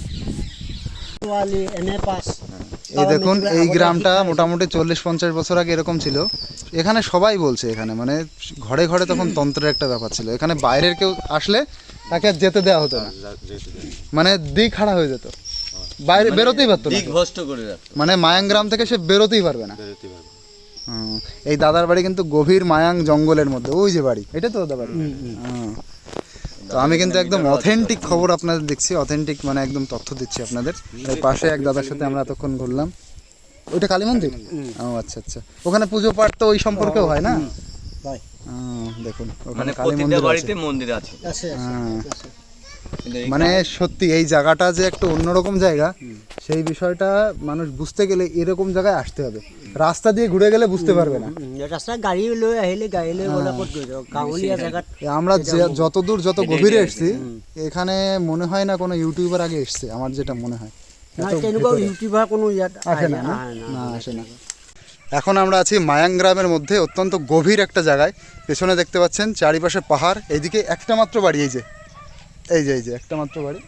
[SPEAKER 1] এই দেখুন, এই গ্রামটা মোটামুটি 40-50 বছর আগে এরকম ছিল। এখানে সবাই বলছে, এখানে মানে ঘরে ঘরে তখন তন্ত্রের একটা ব্যাপার ছিল। এখানে বাইরের কেউ আসলে তাকে আর যেতে দেওয়া হতো না, মানে দিক হারা হয়ে যেত, বাইরে বেরোতেই পারতো না,
[SPEAKER 3] দিক ভ্রষ্ট করে রাখতো।
[SPEAKER 1] মানে মায়াং গ্রাম থেকে সে বেরোতেই পারবে না। এই দাদার বাড়ি কিন্তু গভীর মায়াং জঙ্গলের মধ্যে, ওই যে বাড়ি, এটা তো দাদার বাড়ি। তো আমি কিন্তু একদম অথেন্টিক খবর আপনাদের দিচ্ছি, অথেন্টিক মানে একদম তথ্য দিচ্ছি আপনাদের। এই পাশে এক দাদার সাথে আমরা এতক্ষণ ঘুরলাম। ওইটা কালী মন্দির? ও আচ্ছা আচ্ছা। ওখানে পুজো পাঠ তো ওই সম্পর্কেও হয় না? দেখুন, ওখানে
[SPEAKER 3] মানে
[SPEAKER 1] কালী
[SPEAKER 3] প্রতিটা
[SPEAKER 1] মন্দির
[SPEAKER 3] বাড়িতে
[SPEAKER 1] আছে।
[SPEAKER 3] মন্দির আছে।
[SPEAKER 1] হ্যাঁ।
[SPEAKER 3] কিন্তু
[SPEAKER 1] মানে সত্যি এই জায়গাটা যে একটা অন্যরকম জায়গা, সেই বিষয়টা মানুষ বুঝতে গেলে এরকম জায়গায় আসতে হবে, রাস্তা দিয়ে ঘুরে গেলে বুঝতে পারবে না।
[SPEAKER 4] ৰাস্তা গাড়ী লৈ আহিলে গাড়ী লৈ গ'লে ক'ত গৈ যাব, গাঁৱলীয়া জেগাত
[SPEAKER 1] আমরা যতদূর যত গভীরে এসেছি এখানে মনে হয় না কোনো ইউটিউবার আগে এসছে, আমার যেটা মনে হয়।
[SPEAKER 4] নাই তেনেকুৱা ইউটিউবাৰ কোনো ইয়াত
[SPEAKER 1] আসে না, না?
[SPEAKER 4] আহে
[SPEAKER 1] না আসে না। এখন আমরা আছি মায়াং গ্রামের মধ্যে, অত্যন্ত গভীর একটা জায়গায়। পেছনে দেখতে পাচ্ছেন চারিপাশে পাহাড়, এইদিকে একটা মাত্র বাড়ি, এই যে একটা মাত্র বাড়ি,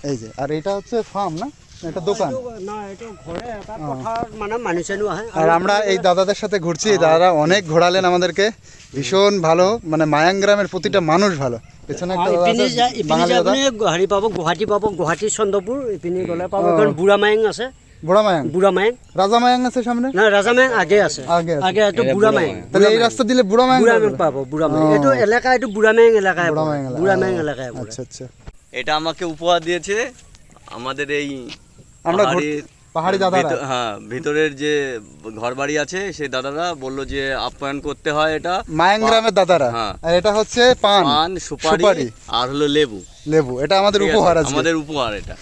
[SPEAKER 1] এই যে। আর এটা হচ্ছে ফার্ম না, এটা দোকান।
[SPEAKER 4] না এইটো ঘৰে এটা পথাৰত মানে মানুহ চানুহ আহে।
[SPEAKER 1] আর আমরা এই দাদাদের সাথে ঘুরছি, এই দাদারা অনেক ঘোরালেন আমাদেরকে, ভীষণ ভালো, মানে মায়াং গ্রামের প্রতিটা মানুষ ভালো। পেছনে একটা দাদা
[SPEAKER 4] ইপিনে
[SPEAKER 1] আছে, বাঙালি দাদা।
[SPEAKER 4] আপুনি হেৰি পাব, গুৱাহাটী পাব, গুৱাহাটী চন্দ্ৰপুৰ ইপিনে গ'লে পাব। এখন বুঢ়া মায়েং আছে,
[SPEAKER 1] বুড়া মায়াং,
[SPEAKER 4] বুঢ়া মায়েং।
[SPEAKER 1] রাজা মায়াং আছে সামনে,
[SPEAKER 4] না ৰাজা মায়েং আগে আছে,
[SPEAKER 1] আগে আছে।
[SPEAKER 4] আগে এইটো বুঢ়া মায়েং।
[SPEAKER 1] তাহলে এই রাস্তা দিলে বুড়া মায়াং
[SPEAKER 4] বুঢ়া
[SPEAKER 1] পাবো?
[SPEAKER 4] মায়েং পাব, বুঢ়া মায়েং। এইটো এলেকা, এইটো বুঢ়া মায়েং এলেকায়
[SPEAKER 1] বুড়া
[SPEAKER 4] পৰে।
[SPEAKER 1] মায়াং এলাকা।
[SPEAKER 4] বুঢ়া মায়েং এলেকায় পৰে।
[SPEAKER 1] আচ্ছা আচ্ছা।
[SPEAKER 3] এটা আমাকে উপহার দিয়েছে আমাদের এই
[SPEAKER 1] আমরা
[SPEAKER 3] পাহাড়ের
[SPEAKER 1] পাহাড়ি দাদারা।
[SPEAKER 3] হ্যাঁ, ভিতরের যে ঘর বাড়ি আছে সেই দাদারা বললো যে আপ্যায়ন করতে হয় এটা।
[SPEAKER 1] মায়াং গ্রামের দাদারা।
[SPEAKER 3] হ্যাঁ।
[SPEAKER 1] আর এটা হচ্ছে পান,
[SPEAKER 3] পান, সুপারি আর হলো লেবু।
[SPEAKER 1] লেবু, এটা আমাদের
[SPEAKER 3] ঠিক আছে?
[SPEAKER 1] উপহার আছে।
[SPEAKER 3] আমাদের উপহার এটা।